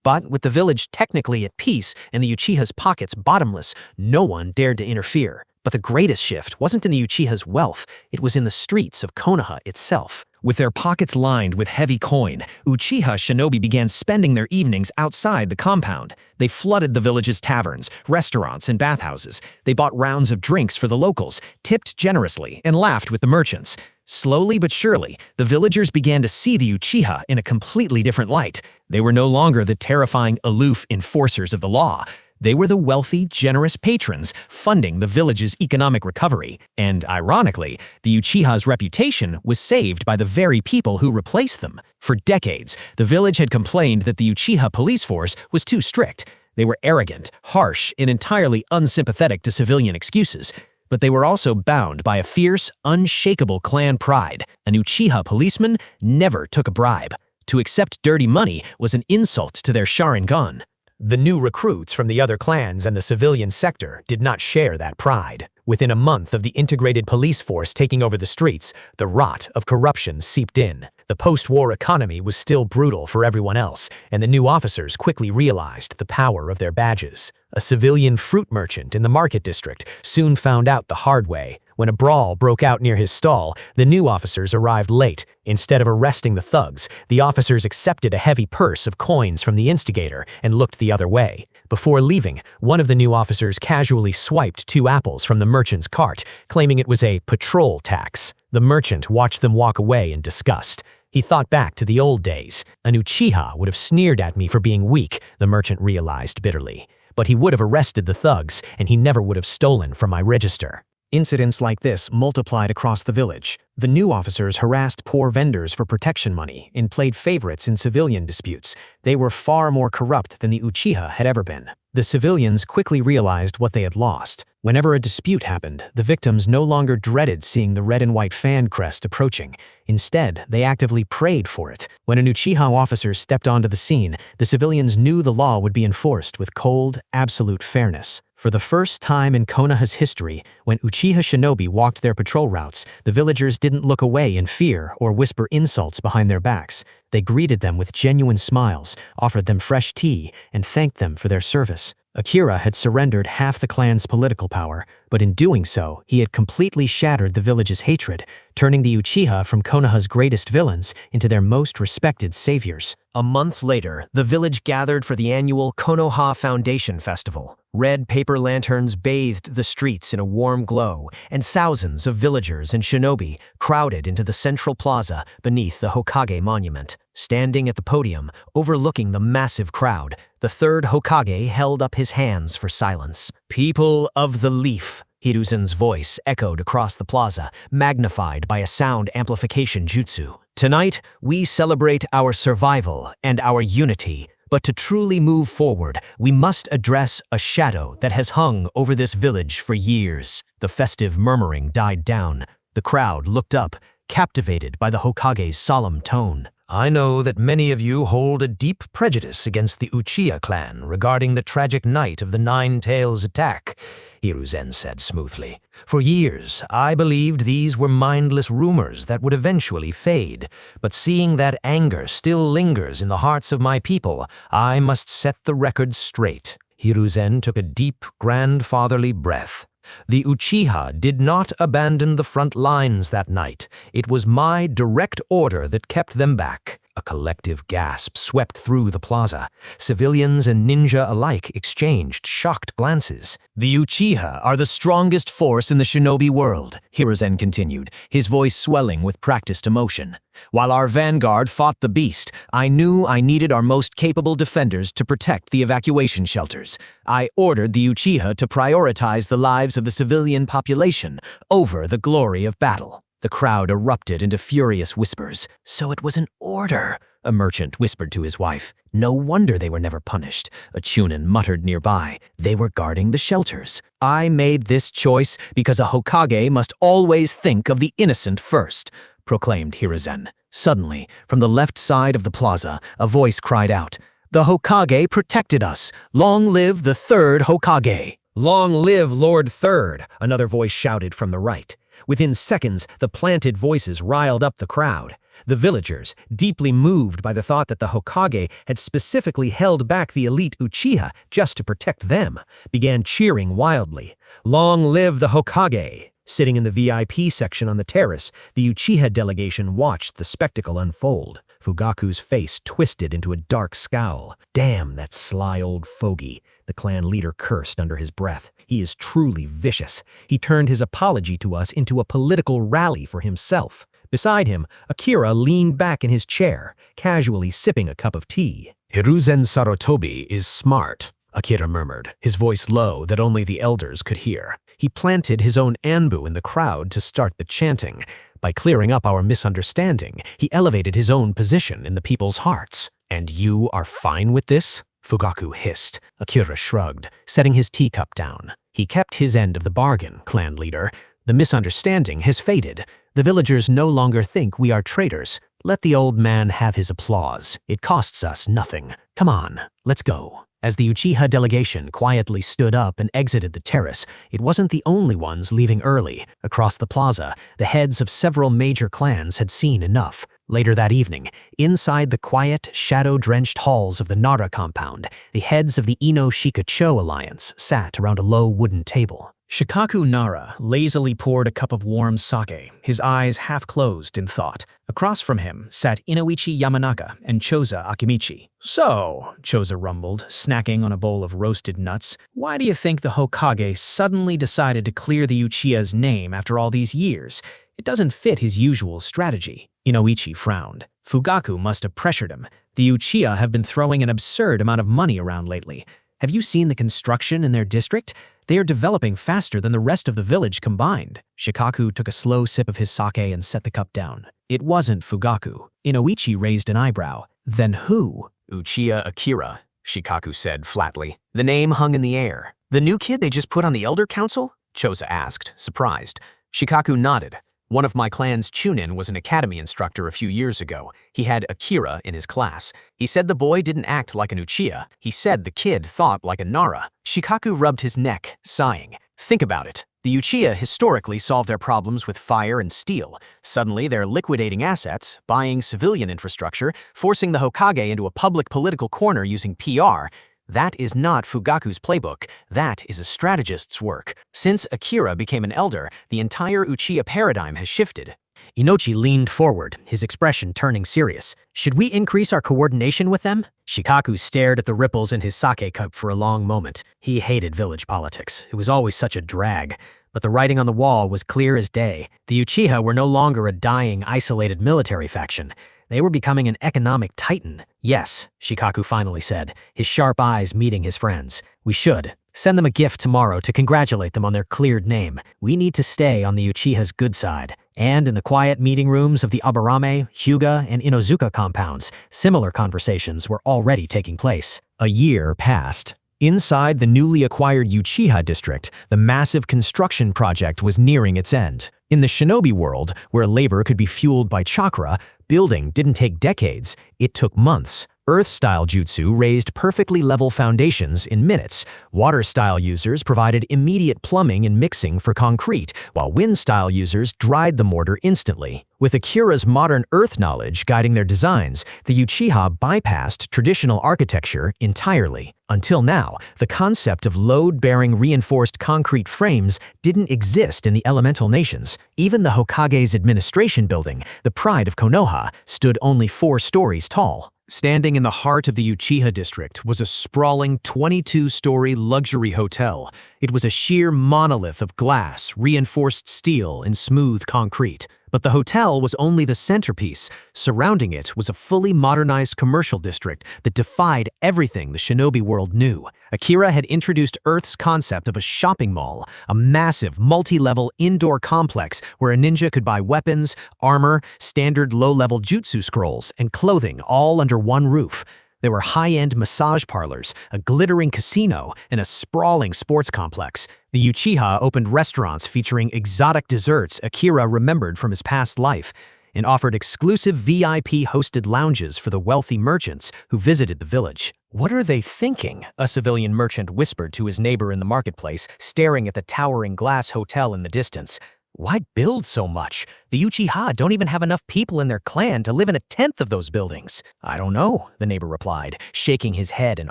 But with the village technically at peace and the Uchiha's pockets bottomless, no one dared to interfere. But the greatest shift wasn't in the Uchiha's wealth, it was in the streets of Konoha itself. With their pockets lined with heavy coin, Uchiha shinobi began spending their evenings outside the compound. They flooded the village's taverns, restaurants, and bathhouses. They bought rounds of drinks for the locals, tipped generously, and laughed with the merchants. Slowly but surely, the villagers began to see the Uchiha in a completely different light. They were no longer the terrifying, aloof enforcers of the law. They were the wealthy, generous patrons funding the village's economic recovery. And ironically, the Uchiha's reputation was saved by the very people who replaced them. For decades, the village had complained that the Uchiha police force was too strict. They were arrogant, harsh, and entirely unsympathetic to civilian excuses. But they were also bound by a fierce, unshakable clan pride. An Uchiha policeman never took a bribe. To accept dirty money was an insult to their Sharingan. The new recruits from the other clans and the civilian sector did not share that pride. Within a month of the integrated police force taking over the streets, the rot of corruption seeped in. The post-war economy was still brutal for everyone else, and the new officers quickly realized the power of their badges. A civilian fruit merchant in the market district soon found out the hard way. When a brawl broke out near his stall, the new officers arrived late. Instead of arresting the thugs, the officers accepted a heavy purse of coins from the instigator and looked the other way. Before leaving, one of the new officers casually swiped 2 apples from the merchant's cart, claiming it was a patrol tax. The merchant watched them walk away in disgust. He thought back to the old days. An Uchiha would have sneered at me for being weak, the merchant realized bitterly. But he would have arrested the thugs, and he never would have stolen from my register. Incidents like this multiplied across the village. The new officers harassed poor vendors for protection money and played favorites in civilian disputes. They were far more corrupt than the Uchiha had ever been. The civilians quickly realized what they had lost. Whenever a dispute happened, the victims no longer dreaded seeing the red and white fan crest approaching. Instead, they actively prayed for it. When an Uchiha officer stepped onto the scene, the civilians knew the law would be enforced with cold, absolute fairness. For the first time in Konoha's history, when Uchiha shinobi walked their patrol routes, the villagers didn't look away in fear or whisper insults behind their backs. They greeted them with genuine smiles, offered them fresh tea, and thanked them for their service. Akira had surrendered half the clan's political power, but in doing so, he had completely shattered the village's hatred, turning the Uchiha from Konoha's greatest villains into their most respected saviors. A month later, the village gathered for the annual Konoha Foundation Festival. Red paper lanterns bathed the streets in a warm glow, and thousands of villagers and shinobi crowded into the central plaza beneath the Hokage monument. Standing at the podium, overlooking the massive crowd, the third Hokage held up his hands for silence. "People of the Leaf," Hiruzen's voice echoed across the plaza, magnified by a sound amplification jutsu. "Tonight, we celebrate our survival and our unity. But to truly move forward, we must address a shadow that has hung over this village for years." The festive murmuring died down. The crowd looked up, captivated by the Hokage's solemn tone. I know that many of you hold a deep prejudice against the Uchiha clan regarding the tragic night of the Nine Tails attack, Hiruzen said smoothly. For years, I believed these were mindless rumors that would eventually fade, but seeing that anger still lingers in the hearts of my people, I must set the record straight. Hiruzen took a deep, grandfatherly breath. The Uchiha did not abandon the front lines that night. It was my direct order that kept them back. A collective gasp swept through the plaza. Civilians and ninja alike exchanged shocked glances. "The Uchiha are the strongest force in the shinobi world," Hiruzen continued, his voice swelling with practiced emotion. "While our vanguard fought the beast, I knew I needed our most capable defenders to protect the evacuation shelters. I ordered the Uchiha to prioritize the lives of the civilian population over the glory of battle." The crowd erupted into furious whispers. "So it was an order," a merchant whispered to his wife. "No wonder they were never punished," a Chunin muttered nearby. "They were guarding the shelters. I made this choice because a Hokage must always think of the innocent first," proclaimed Hiruzen. Suddenly, from the left side of the plaza, a voice cried out, "The Hokage protected us! Long live the third Hokage!" "Long live Lord Third," another voice shouted from the right. Within seconds, the planted voices riled up the crowd. The villagers, deeply moved by the thought that the Hokage had specifically held back the elite Uchiha just to protect them, began cheering wildly. "Long live the Hokage!" Sitting in the VIP section on the terrace, the Uchiha delegation watched the spectacle unfold. Fugaku's face twisted into a dark scowl. "Damn that sly old fogey," the clan leader cursed under his breath. "He is truly vicious. He turned his apology to us into a political rally for himself." Beside him, Akira leaned back in his chair, casually sipping a cup of tea. Hiruzen Sarutobi is smart, Akira murmured, his voice low that only the elders could hear. He planted his own anbu in the crowd to start the chanting. By clearing up our misunderstanding, he elevated his own position in the people's hearts. "And you are fine with this?" Fugaku hissed. Akira shrugged, setting his teacup down. "He kept his end of the bargain, clan leader. The misunderstanding has faded. The villagers no longer think we are traitors. Let the old man have his applause. It costs us nothing. Come on, let's go." As the Uchiha delegation quietly stood up and exited the terrace, it wasn't the only ones leaving early. Across the plaza, the heads of several major clans had seen enough. Later that evening, inside the quiet, shadow-drenched halls of the Nara compound, the heads of the Ino-Shikacho alliance sat around a low wooden table. Shikaku Nara lazily poured a cup of warm sake, his eyes half-closed in thought. Across from him sat Inoichi Yamanaka and Choza Akimichi. "So," Choza rumbled, snacking on a bowl of roasted nuts, "why do you think the Hokage suddenly decided to clear the Uchiha's name after all these years? It doesn't fit his usual strategy." Inoichi frowned. "Fugaku must have pressured him. The Uchiha have been throwing an absurd amount of money around lately. Have you seen the construction in their district? They are developing faster than the rest of the village combined. Shikaku took a slow sip of his sake and set the cup down. It wasn't Fugaku. Inoichi raised an eyebrow. Then who? Uchiha Akira, Shikaku said flatly. The name hung in the air. The new kid they just put on the Elder Council? Chosa asked, surprised. Shikaku nodded. One of my clan's Chunin was an academy instructor a few years ago. He had Akira in his class. He said the boy didn't act like an Uchiha. He said the kid thought like a Nara. Shikaku rubbed his neck, sighing. Think about it. The Uchiha historically solved their problems with fire and steel. Suddenly, they're liquidating assets, buying civilian infrastructure, forcing the Hokage into a public political corner using PR. That is not Fugaku's playbook. That is a strategist's work. Since Akira became an elder, the entire Uchiha paradigm has shifted. Inochi leaned forward, his expression turning serious. Should we increase our coordination with them? Shikaku stared at the ripples in his sake cup for a long moment. He hated village politics. It was always such a drag. But the writing on the wall was clear as day. The Uchiha were no longer a dying, isolated military faction. They were becoming an economic titan. Yes, Shikaku finally said, his sharp eyes meeting his friends. We should. Send them a gift tomorrow to congratulate them on their cleared name. We need to stay on the Uchiha's good side. And in the quiet meeting rooms of the Aburame, Hyuga, and Inozuka compounds, similar conversations were already taking place. A year passed. Inside the newly acquired Uchiha district, the massive construction project was nearing its end. In the shinobi world, where labor could be fueled by chakra, building didn't take decades, it took months. Earth-style jutsu raised perfectly level foundations in minutes. Water-style users provided immediate plumbing and mixing for concrete, while wind-style users dried the mortar instantly. With Akira's modern earth knowledge guiding their designs, the Uchiha bypassed traditional architecture entirely. Until now, the concept of load-bearing reinforced concrete frames didn't exist in the elemental nations. Even the Hokage's administration building, the pride of Konoha, stood only 4 stories tall. Standing in the heart of the Uchiha district was a sprawling 22-story luxury hotel. It was a sheer monolith of glass, reinforced steel, and smooth concrete. But the hotel was only the centerpiece. Surrounding it was a fully modernized commercial district that defied everything the shinobi world knew. Akira had introduced Earth's concept of a shopping mall, a massive, multi-level indoor complex where a ninja could buy weapons, armor, standard low-level jutsu scrolls, and clothing all under one roof. There were high-end massage parlors, a glittering casino, and a sprawling sports complex. The Uchiha opened restaurants featuring exotic desserts Akira remembered from his past life, and offered exclusive VIP-hosted lounges for the wealthy merchants who visited the village. "What are they thinking?" a civilian merchant whispered to his neighbor in the marketplace, staring at the towering glass hotel in the distance. "Why build so much? The Uchiha don't even have enough people in their clan to live in 1/10 of those buildings." "I don't know," the neighbor replied, shaking his head in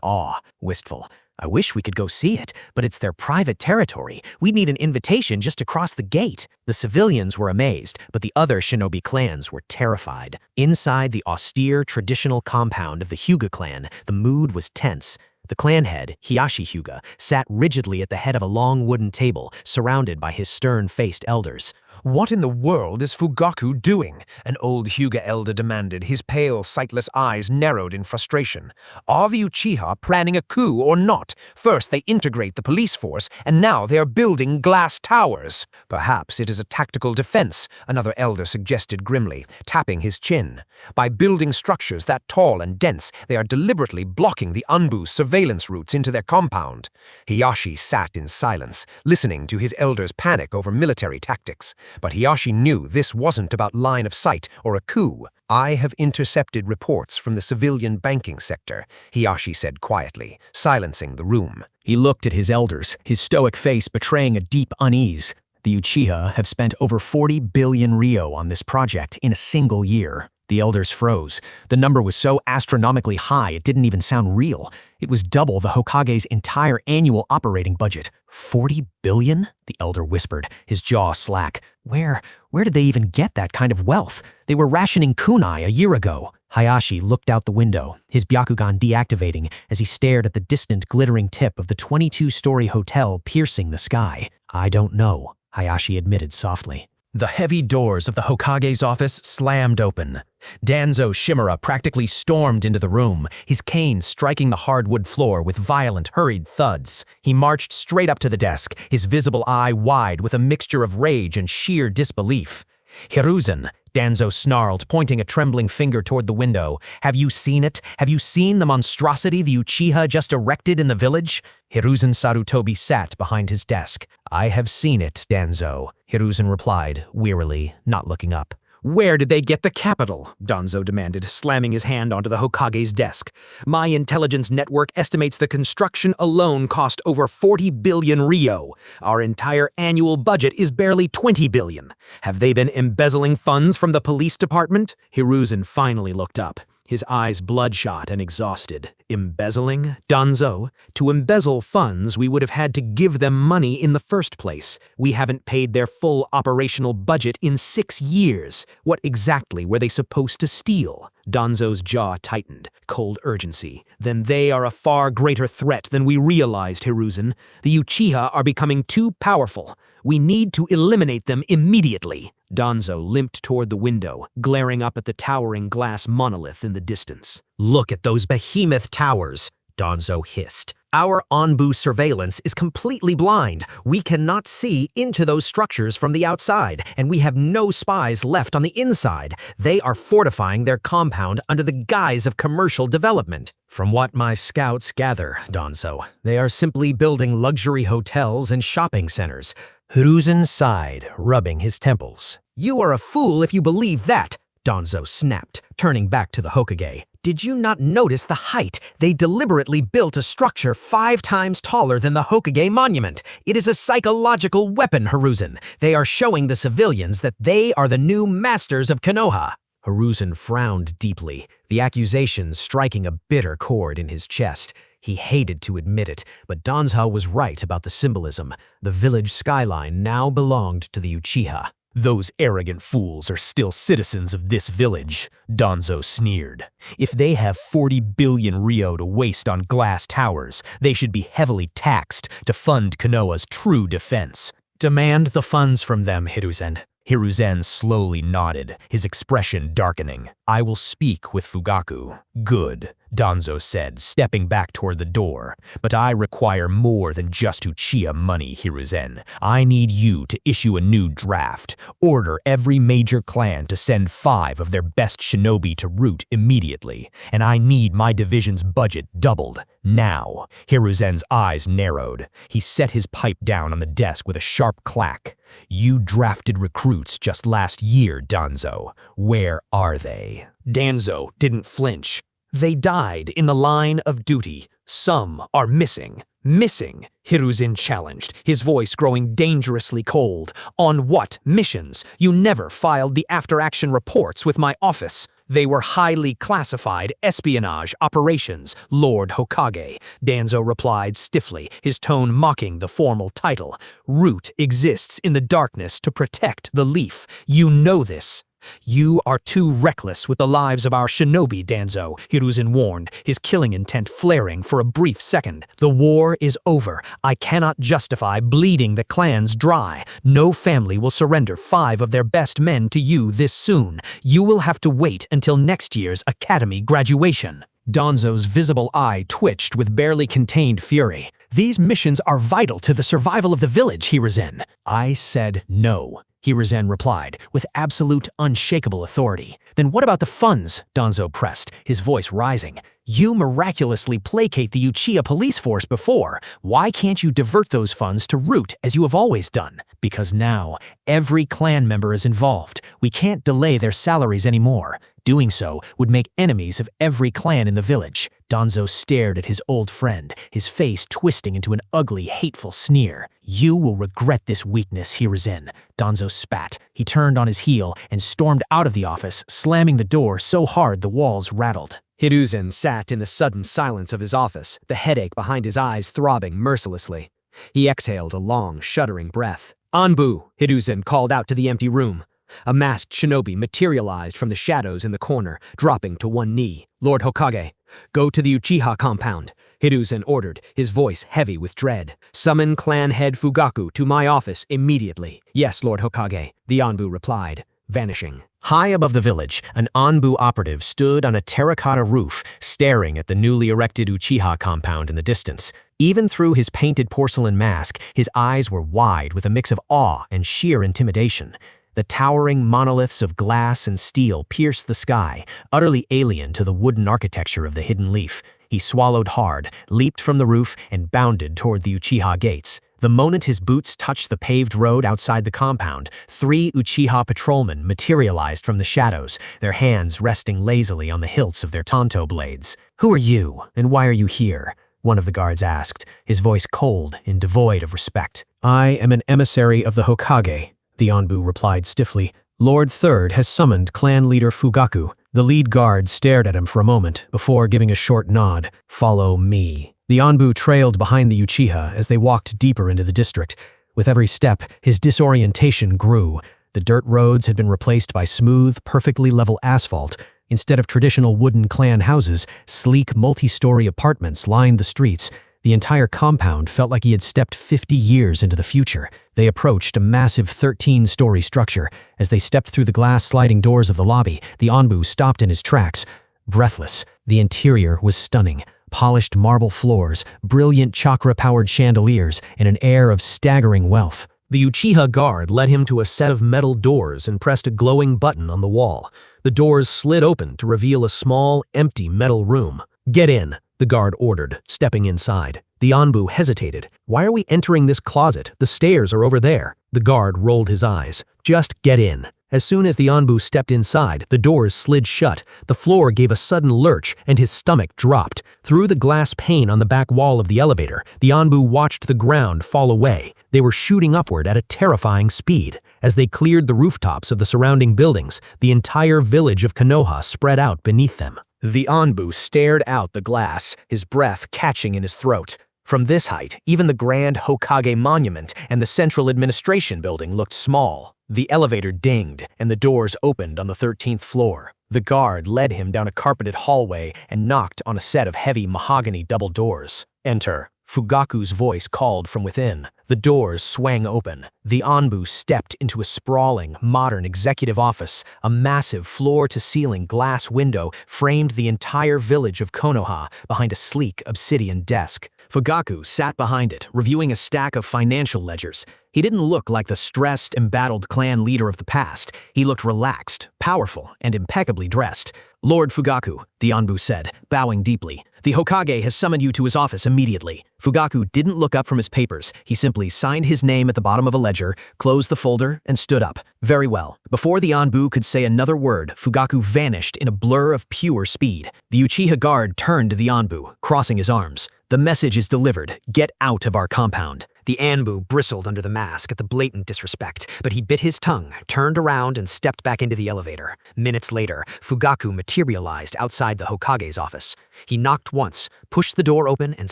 awe, wistful. "I wish we could go see it, but it's their private territory. We'd need an invitation just to cross the gate." The civilians were amazed, but the other shinobi clans were terrified. Inside the austere, traditional compound of the Hyuga clan, the mood was tense. The clan head, Hiyashi Hyuga, sat rigidly at the head of a long wooden table, surrounded by his stern-faced elders. "What in the world is Fugaku doing?" an old Hyuga elder demanded, his pale, sightless eyes narrowed in frustration. "Are the Uchiha planning a coup or not? First they integrate the police force, and now they are building glass towers." "Perhaps it is a tactical defense," another elder suggested grimly, tapping his chin. "By building structures that tall and dense, they are deliberately blocking the Anbu's surveillance routes into their compound." Hiyashi sat in silence, listening to his elders panic over military tactics. But Hiyashi knew this wasn't about line of sight or a coup. "I have intercepted reports from the civilian banking sector," Hiyashi said quietly, silencing the room. He looked at his elders, his stoic face betraying a deep unease. The Uchiha have spent over 40 billion ryo on this project in a single year. The elders froze. The number was so astronomically high it didn't even sound real. It was double the Hokage's entire annual operating budget. 40 billion? The elder whispered, his jaw slack. Where did they even get that kind of wealth? They were rationing kunai a year ago. Hayashi looked out the window, his Byakugan deactivating as he stared at the distant glittering tip of the 22-story hotel piercing the sky. "I don't know," Hayashi admitted softly. The heavy doors of the Hokage's office slammed open. Danzo Shimura practically stormed into the room, his cane striking the hardwood floor with violent, hurried thuds. He marched straight up to the desk, his visible eye wide with a mixture of rage and sheer disbelief. "Hiruzen," Danzo snarled, pointing a trembling finger toward the window. "Have you seen it? Have you seen the monstrosity the Uchiha just erected in the village?" Hiruzen Sarutobi sat behind his desk. "I have seen it, Danzo," Hiruzen replied, wearily, not looking up. "Where did they get the capital?" Danzo demanded, slamming his hand onto the Hokage's desk. "My intelligence network estimates the construction alone cost over 40 billion ryo. Our entire annual budget is barely 20 billion. Have they been embezzling funds from the police department?" Hiruzen finally looked up, his eyes bloodshot and exhausted. "Embezzling? Danzo? To embezzle funds, we would have had to give them money in the first place. We haven't paid their full operational budget in 6 years. What exactly were they supposed to steal?" Danzo's jaw tightened, cold urgency. "Then they are a far greater threat than we realized, Hiruzen. The Uchiha are becoming too powerful. We need to eliminate them immediately." Danzo limped toward the window, glaring up at the towering glass monolith in the distance. "Look at those behemoth towers," Danzo hissed. "Our Anbu surveillance is completely blind. We cannot see into those structures from the outside, and we have no spies left on the inside. They are fortifying their compound under the guise of commercial development." "From what my scouts gather, Danzo, they are simply building luxury hotels and shopping centers." Hiruzen sighed, rubbing his temples. "You are a fool if you believe that," Danzo snapped, turning back to the Hokage. "Did you not notice the height? They deliberately built a structure 5 times taller than the Hokage monument. It is a psychological weapon, Hiruzen. They are showing the civilians that they are the new masters of Konoha." Hiruzen frowned deeply, the accusation striking a bitter chord in his chest. He hated to admit it, but Danzo was right about the symbolism. The village skyline now belonged to the Uchiha. "Those arrogant fools are still citizens of this village," Danzo sneered. "If they have 40 billion ryo to waste on glass towers, they should be heavily taxed to fund Konoha's true defense." "Demand the funds from them, Hiruzen." Hiruzen slowly nodded, his expression darkening. "I will speak with Fugaku." "Good," Danzo said, stepping back toward the door. "But I require more than just Uchiha money, Hiruzen. I need you to issue a new draft. Order every major clan to send 5 of their best shinobi to root immediately. And I need my division's budget doubled. Now." Hiruzen's eyes narrowed. He set his pipe down on the desk with a sharp clack. "You drafted recruits just last year, Danzo. Where are they?" Danzo didn't flinch. "They died in the line of duty. Some are missing." "Missing?" Hiruzen challenged, his voice growing dangerously cold. "On what missions? You never filed the after-action reports with my office." "They were highly classified espionage operations, Lord Hokage," Danzo replied stiffly, his tone mocking the formal title. "Root exists in the darkness to protect the leaf. You know this." "You are too reckless with the lives of our shinobi, Danzo," Hiruzen warned, his killing intent flaring for a brief second. "The war is over. I cannot justify bleeding the clans dry. No family will surrender 5 of their best men to you this soon. You will have to wait until next year's academy graduation." Danzo's visible eye twitched with barely contained fury. "These missions are vital to the survival of the village, Hiruzen." "I said no," Hiruzen replied, with absolute unshakable authority. "Then what about the funds?" Danzo pressed, his voice rising. "You miraculously placate the Uchiha police force before. Why can't you divert those funds to Root as you have always done?" "Because now, every clan member is involved. We can't delay their salaries anymore. Doing so would make enemies of every clan in the village." Danzo stared at his old friend, his face twisting into an ugly, hateful sneer. "You will regret this weakness, Hiruzen." Danzo spat. He turned on his heel and stormed out of the office, slamming the door so hard the walls rattled. Hiruzen sat in the sudden silence of his office, the headache behind his eyes throbbing mercilessly. He exhaled a long, shuddering breath. "Anbu!" Hiruzen called out to the empty room. A masked shinobi materialized from the shadows in the corner, dropping to one knee. "Lord Hokage, go to the Uchiha compound. Hiruzen ordered, his voice heavy with dread. Summon clan head Fugaku to my office immediately. Yes, Lord Hokage, the Anbu replied, vanishing. High above the village, an Anbu operative stood on a terracotta roof, staring at the newly erected Uchiha compound in the distance. Even through his painted porcelain mask, his eyes were wide with a mix of awe and sheer intimidation. The towering monoliths of glass and steel pierced the sky, utterly alien to the wooden architecture of the Hidden Leaf. He swallowed hard, leaped from the roof, and bounded toward the Uchiha gates. The moment his boots touched the paved road outside the compound, 3 Uchiha patrolmen materialized from the shadows, their hands resting lazily on the hilts of their tanto blades. "Who are you, and why are you here?" one of the guards asked, his voice cold and devoid of respect. "I am an emissary of the Hokage," the Anbu replied stiffly. "Lord Third has summoned clan leader Fugaku." The lead guard stared at him for a moment before giving a short nod. "Follow me." The Anbu trailed behind the Uchiha as they walked deeper into the district. With every step, his disorientation grew. The dirt roads had been replaced by smooth, perfectly level asphalt. Instead of traditional wooden clan houses, sleek multi-story apartments lined the streets. The entire compound felt like he had stepped 50 years into the future. They approached a massive 13-story structure. As they stepped through the glass sliding doors of the lobby, the Anbu stopped in his tracks, breathless. The interior was stunning. Polished marble floors, brilliant chakra-powered chandeliers, and an air of staggering wealth. The Uchiha guard led him to a set of metal doors and pressed a glowing button on the wall. The doors slid open to reveal a small, empty metal room. "Get in," the guard ordered, stepping inside. The Anbu hesitated. "Why are we entering this closet? The stairs are over there." The guard rolled his eyes. "Just get in." As soon as the Anbu stepped inside, the doors slid shut. The floor gave a sudden lurch, and his stomach dropped. Through the glass pane on the back wall of the elevator, the Anbu watched the ground fall away. They were shooting upward at a terrifying speed. As they cleared the rooftops of the surrounding buildings, the entire village of Konoha spread out beneath them. The Anbu stared out the glass, his breath catching in his throat. From this height, even the Grand Hokage Monument and the Central Administration Building looked small. The elevator dinged, and the doors opened on the 13th floor. The guard led him down a carpeted hallway and knocked on a set of heavy mahogany double doors. "Enter." Fugaku's voice called from within. The doors swang open. The Anbu stepped into a sprawling, modern executive office. A massive floor-to-ceiling glass window framed the entire village of Konoha behind a sleek obsidian desk. Fugaku sat behind it, reviewing a stack of financial ledgers. He didn't look like the stressed, embattled clan leader of the past. He looked relaxed, powerful, and impeccably dressed. "Lord Fugaku," the Anbu said, bowing deeply. "The Hokage has summoned you to his office immediately." Fugaku didn't look up from his papers. He simply signed his name at the bottom of a ledger, closed the folder, and stood up. "Very well." Before the Anbu could say another word, Fugaku vanished in a blur of pure speed. The Uchiha guard turned to the Anbu, crossing his arms. "The message is delivered. Get out of our compound." The Anbu bristled under the mask at the blatant disrespect, but he bit his tongue, turned around, and stepped back into the elevator. Minutes later, Fugaku materialized outside the Hokage's office. He knocked once, pushed the door open, and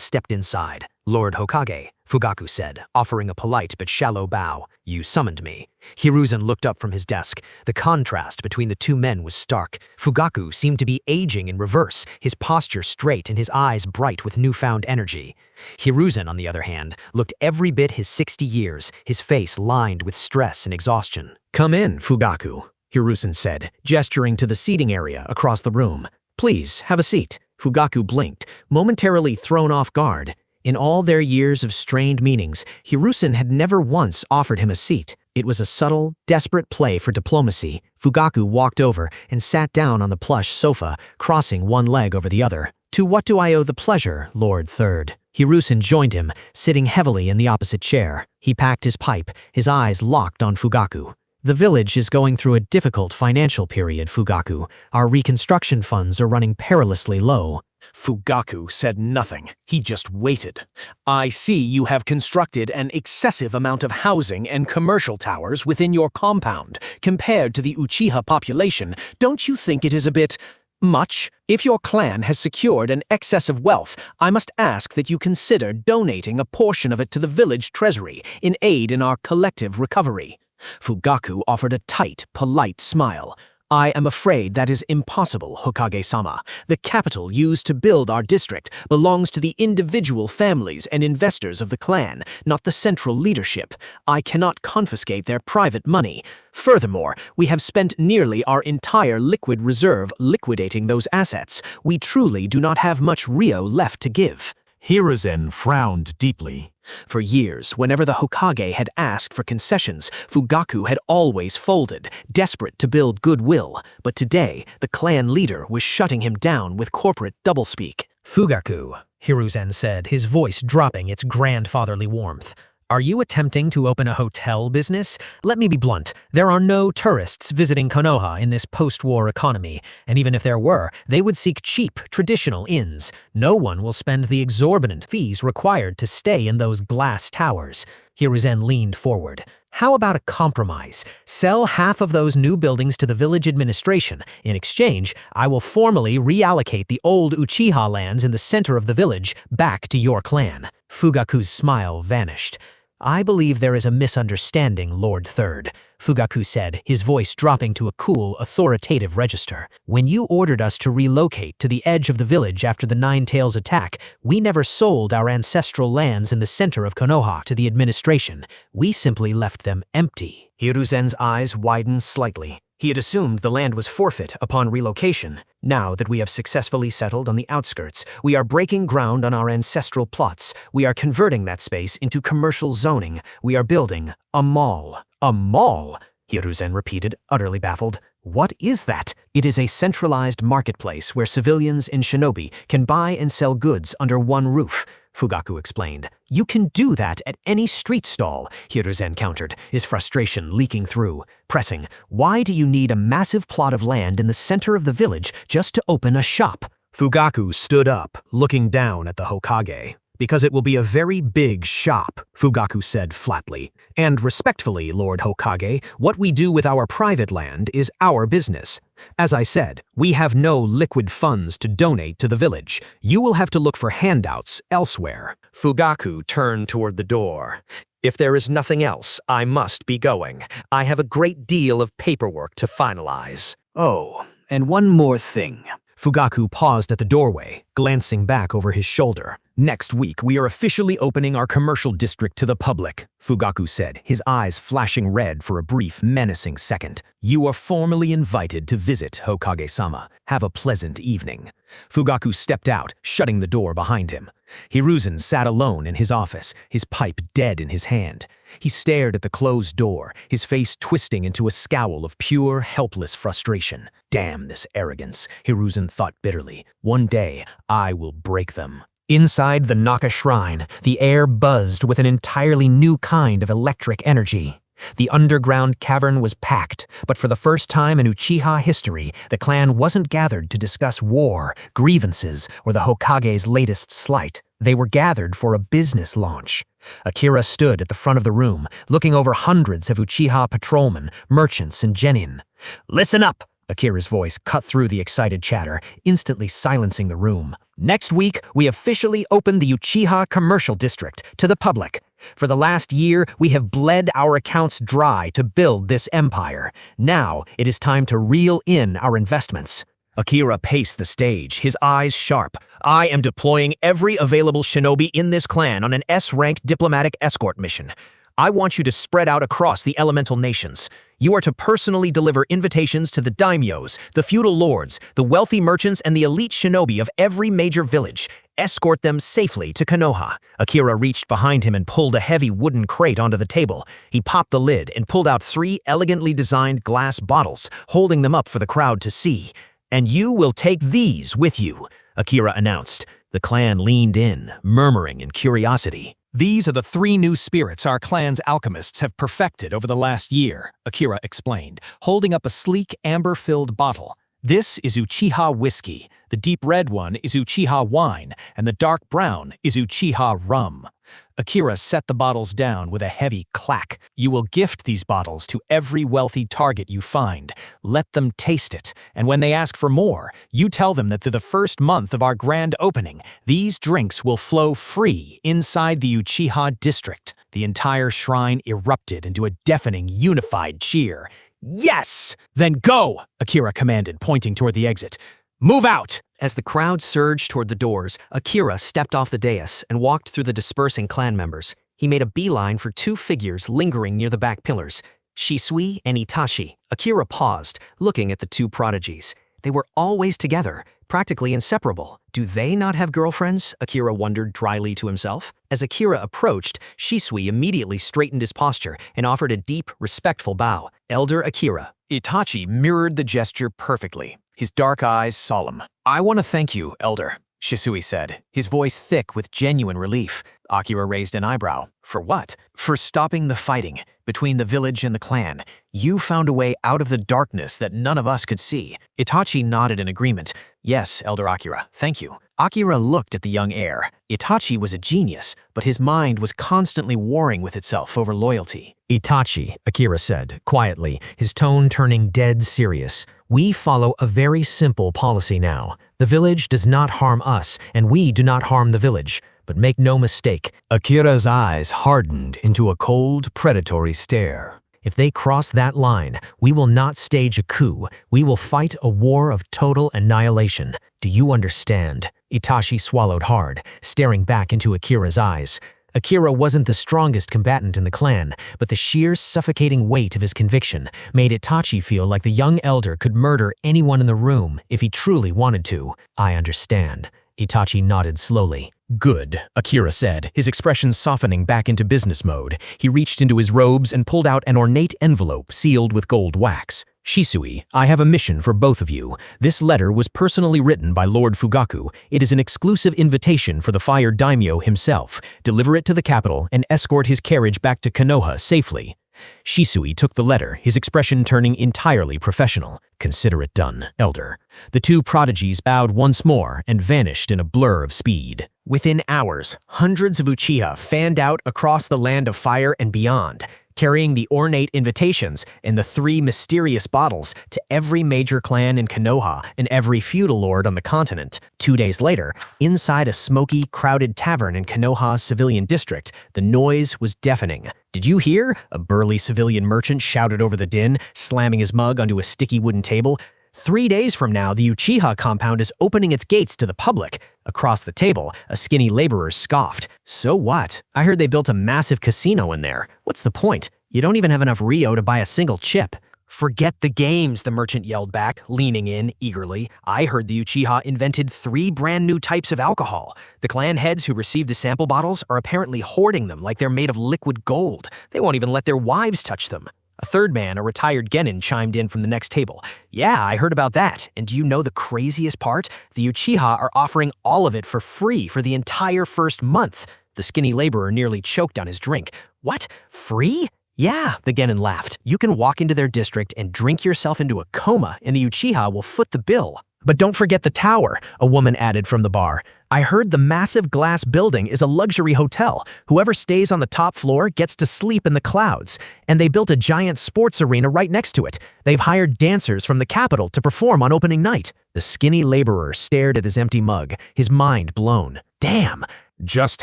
stepped inside. "Lord Hokage," Fugaku said, offering a polite but shallow bow. "You summoned me." Hiruzen looked up from his desk. The contrast between the two men was stark. Fugaku seemed to be aging in reverse, his posture straight and his eyes bright with newfound energy. Hiruzen, on the other hand, looked every bit his 60 years, his face lined with stress and exhaustion. "Come in, Fugaku," Hiruzen said, gesturing to the seating area across the room. "Please, have a seat." Fugaku blinked, momentarily thrown off guard. In all their years of strained meetings, Hiruzen had never once offered him a seat. It was a subtle, desperate play for diplomacy. Fugaku walked over and sat down on the plush sofa, crossing one leg over the other. "To what do I owe the pleasure, Lord Third?" Hiruzen joined him, sitting heavily in the opposite chair. He packed his pipe, his eyes locked on Fugaku. "The village is going through a difficult financial period, Fugaku. Our reconstruction funds are running perilously low." Fugaku said nothing. He just waited. "I see you have constructed an excessive amount of housing and commercial towers within your compound. Compared to the Uchiha population, don't you think it is a bit much? If your clan has secured an excess of wealth, I must ask that you consider donating a portion of it to the village treasury in aid in our collective recovery." Fugaku offered a tight, polite smile. I am afraid that is impossible, Hokage-sama. The capital used to build our district belongs to the individual families and investors of the clan, not the central leadership. I cannot confiscate their private money. Furthermore, we have spent nearly our entire liquid reserve liquidating those assets. We truly do not have much Rio left to give. Hiruzen frowned deeply. For years, whenever the Hokage had asked for concessions, Fugaku had always folded, desperate to build goodwill. But today, the clan leader was shutting him down with corporate doublespeak. Fugaku, Hiruzen said, his voice dropping its grandfatherly warmth. Are you attempting to open a hotel business? Let me be blunt. There are no tourists visiting Konoha in this post-war economy, and even if there were, they would seek cheap, traditional inns. No one will spend the exorbitant fees required to stay in those glass towers. Hiruzen leaned forward. How about a compromise? Sell half of those new buildings to the village administration. In exchange, I will formally reallocate the old Uchiha lands in the center of the village back to your clan. Fugaku's smile vanished. I believe there is a misunderstanding, Lord Third, Fugaku said, his voice dropping to a cool, authoritative register. When you ordered us to relocate to the edge of the village after the Nine Tails attack, we never sold our ancestral lands in the center of Konoha to the administration. We simply left them empty. Hiruzen's eyes widened slightly. He had assumed the land was forfeit upon relocation. Now that we have successfully settled on the outskirts, we are breaking ground on our ancestral plots. We are converting that space into commercial zoning. We are building a mall. A mall? Hiruzen repeated, utterly baffled. What is that? It is a centralized marketplace where civilians and shinobi can buy and sell goods under one roof, Fugaku explained. You can do that at any street stall, Hiruzen countered, his frustration leaking through. Pressing, why do you need a massive plot of land in the center of the village just to open a shop? Fugaku stood up, looking down at the Hokage. Because it will be a very big shop, Fugaku said flatly. And respectfully, Lord Hokage, what we do with our private land is our business. As I said, we have no liquid funds to donate to the village. You will have to look for handouts elsewhere. Fugaku turned toward the door. If there is nothing else, I must be going. I have a great deal of paperwork to finalize. Oh, and one more thing. Fugaku paused at the doorway, glancing back over his shoulder. Next week, we are officially opening our commercial district to the public, Fugaku said, his eyes flashing red for a brief, menacing second. You are formally invited to visit Hokage-sama. Have a pleasant evening. Fugaku stepped out, shutting the door behind him. Hiruzen sat alone in his office, his pipe dead in his hand. He stared at the closed door, his face twisting into a scowl of pure, helpless frustration. Damn this arrogance, Hiruzen thought bitterly. One day, I will break them. Inside the Naka Shrine, the air buzzed with an entirely new kind of electric energy. The underground cavern was packed, but for the first time in Uchiha history, the clan wasn't gathered to discuss war, grievances, or the Hokage's latest slight. They were gathered for a business launch. Akira stood at the front of the room, looking over hundreds of Uchiha patrolmen, merchants, and genin. Listen up! Akira's voice cut through the excited chatter, instantly silencing the room. Next week, we officially open the Uchiha Commercial District to the public. For the last year, we have bled our accounts dry to build this empire. Now, it is time to reel in our investments. Akira paced the stage, his eyes sharp. I am deploying every available shinobi in this clan on an S-rank diplomatic escort mission. I want you to spread out across the elemental nations. You are to personally deliver invitations to the daimyos, the feudal lords, the wealthy merchants, and the elite shinobi of every major village. Escort them safely to Konoha. Akira reached behind him and pulled a heavy wooden crate onto the table. He popped the lid and pulled out 3 elegantly designed glass bottles, holding them up for the crowd to see. And you will take these with you, Akira announced. The clan leaned in, murmuring in curiosity. These are the 3 new spirits our clan's alchemists have perfected over the last year, Akira explained, holding up a sleek, amber-filled bottle. This is Uchiha whiskey, the deep red one is Uchiha wine, and the dark brown is Uchiha rum. Akira set the bottles down with a heavy clack. You will gift these bottles to every wealthy target you find. Let them taste it, and when they ask for more, you tell them that through the first month of our grand opening, these drinks will flow free inside the Uchiha district. The entire shrine erupted into a deafening, unified cheer. Yes! Then go, Akira commanded, pointing toward the exit. Move out! As the crowd surged toward the doors, Akira stepped off the dais and walked through the dispersing clan members. He made a beeline for two figures lingering near the back pillars, Shisui and Itachi. Akira paused, looking at the two prodigies. They were always together, practically inseparable. Do they not have girlfriends? Akira wondered dryly to himself. As Akira approached, Shisui immediately straightened his posture and offered a deep, respectful bow. Elder Akira. Itachi mirrored the gesture perfectly, his dark eyes solemn. "I want to thank you, Elder," Shisui said, his voice thick with genuine relief. Akira raised an eyebrow. "For what?" "For stopping the fighting between the village and the clan. You found a way out of the darkness that none of us could see." Itachi nodded in agreement. "Yes, Elder Akira, thank you." Akira looked at the young heir. Itachi was a genius, but his mind was constantly warring with itself over loyalty. Itachi, Akira said, quietly, his tone turning dead serious. "We follow a very simple policy now. The village does not harm us, and we do not harm the village. But make no mistake, Akira's eyes hardened into a cold, predatory stare. If they cross that line, we will not stage a coup. We will fight a war of total annihilation. Do you understand?" Itachi swallowed hard, staring back into Akira's eyes. Akira wasn't the strongest combatant in the clan, but the sheer suffocating weight of his conviction made Itachi feel like the young elder could murder anyone in the room if he truly wanted to. "I understand." Itachi nodded slowly. "Good," Akira said, his expression softening back into business mode. He reached into his robes and pulled out an ornate envelope sealed with gold wax. "Shisui, I have a mission for both of you. This letter was personally written by Lord Fugaku. It is an exclusive invitation for the Fire Daimyo himself. Deliver it to the capital and escort his carriage back to Konoha safely." Shisui took the letter, his expression turning entirely professional. "Consider it done, Elder." The two prodigies bowed once more and vanished in a blur of speed. Within hours, hundreds of Uchiha fanned out across the land of fire and beyond, carrying the ornate invitations and the 3 mysterious bottles to every major clan in Konoha and every feudal lord on the continent. 2 days later, inside a smoky, crowded tavern in Konoha's civilian district, the noise was deafening. "Did you hear?" a burly civilian merchant shouted over the din, slamming his mug onto a sticky wooden table. 3 days from now, the Uchiha compound is opening its gates to the public. Across the table, a skinny laborer scoffed. "So what? I heard they built a massive casino in there. What's the point? You don't even have enough Rio to buy a single chip." "Forget the games," the merchant yelled back, leaning in eagerly. "I heard the Uchiha invented 3 brand new types of alcohol. The clan heads who received the sample bottles are apparently hoarding them like they're made of liquid gold. They won't even let their wives touch them." A third man, a retired genin, chimed in from the next table. "Yeah, I heard about that. And do you know the craziest part? The Uchiha are offering all of it for free for the entire first month." The skinny laborer nearly choked on his drink. "What? Free?" "Yeah," the genin laughed. "You can walk into their district and drink yourself into a coma, and the Uchiha will foot the bill." "But don't forget the tower," a woman added from the bar. "I heard the massive glass building is a luxury hotel. Whoever stays on the top floor gets to sleep in the clouds. And they built a giant sports arena right next to it. They've hired dancers from the capital to perform on opening night." The skinny laborer stared at his empty mug, his mind blown. Damn! Just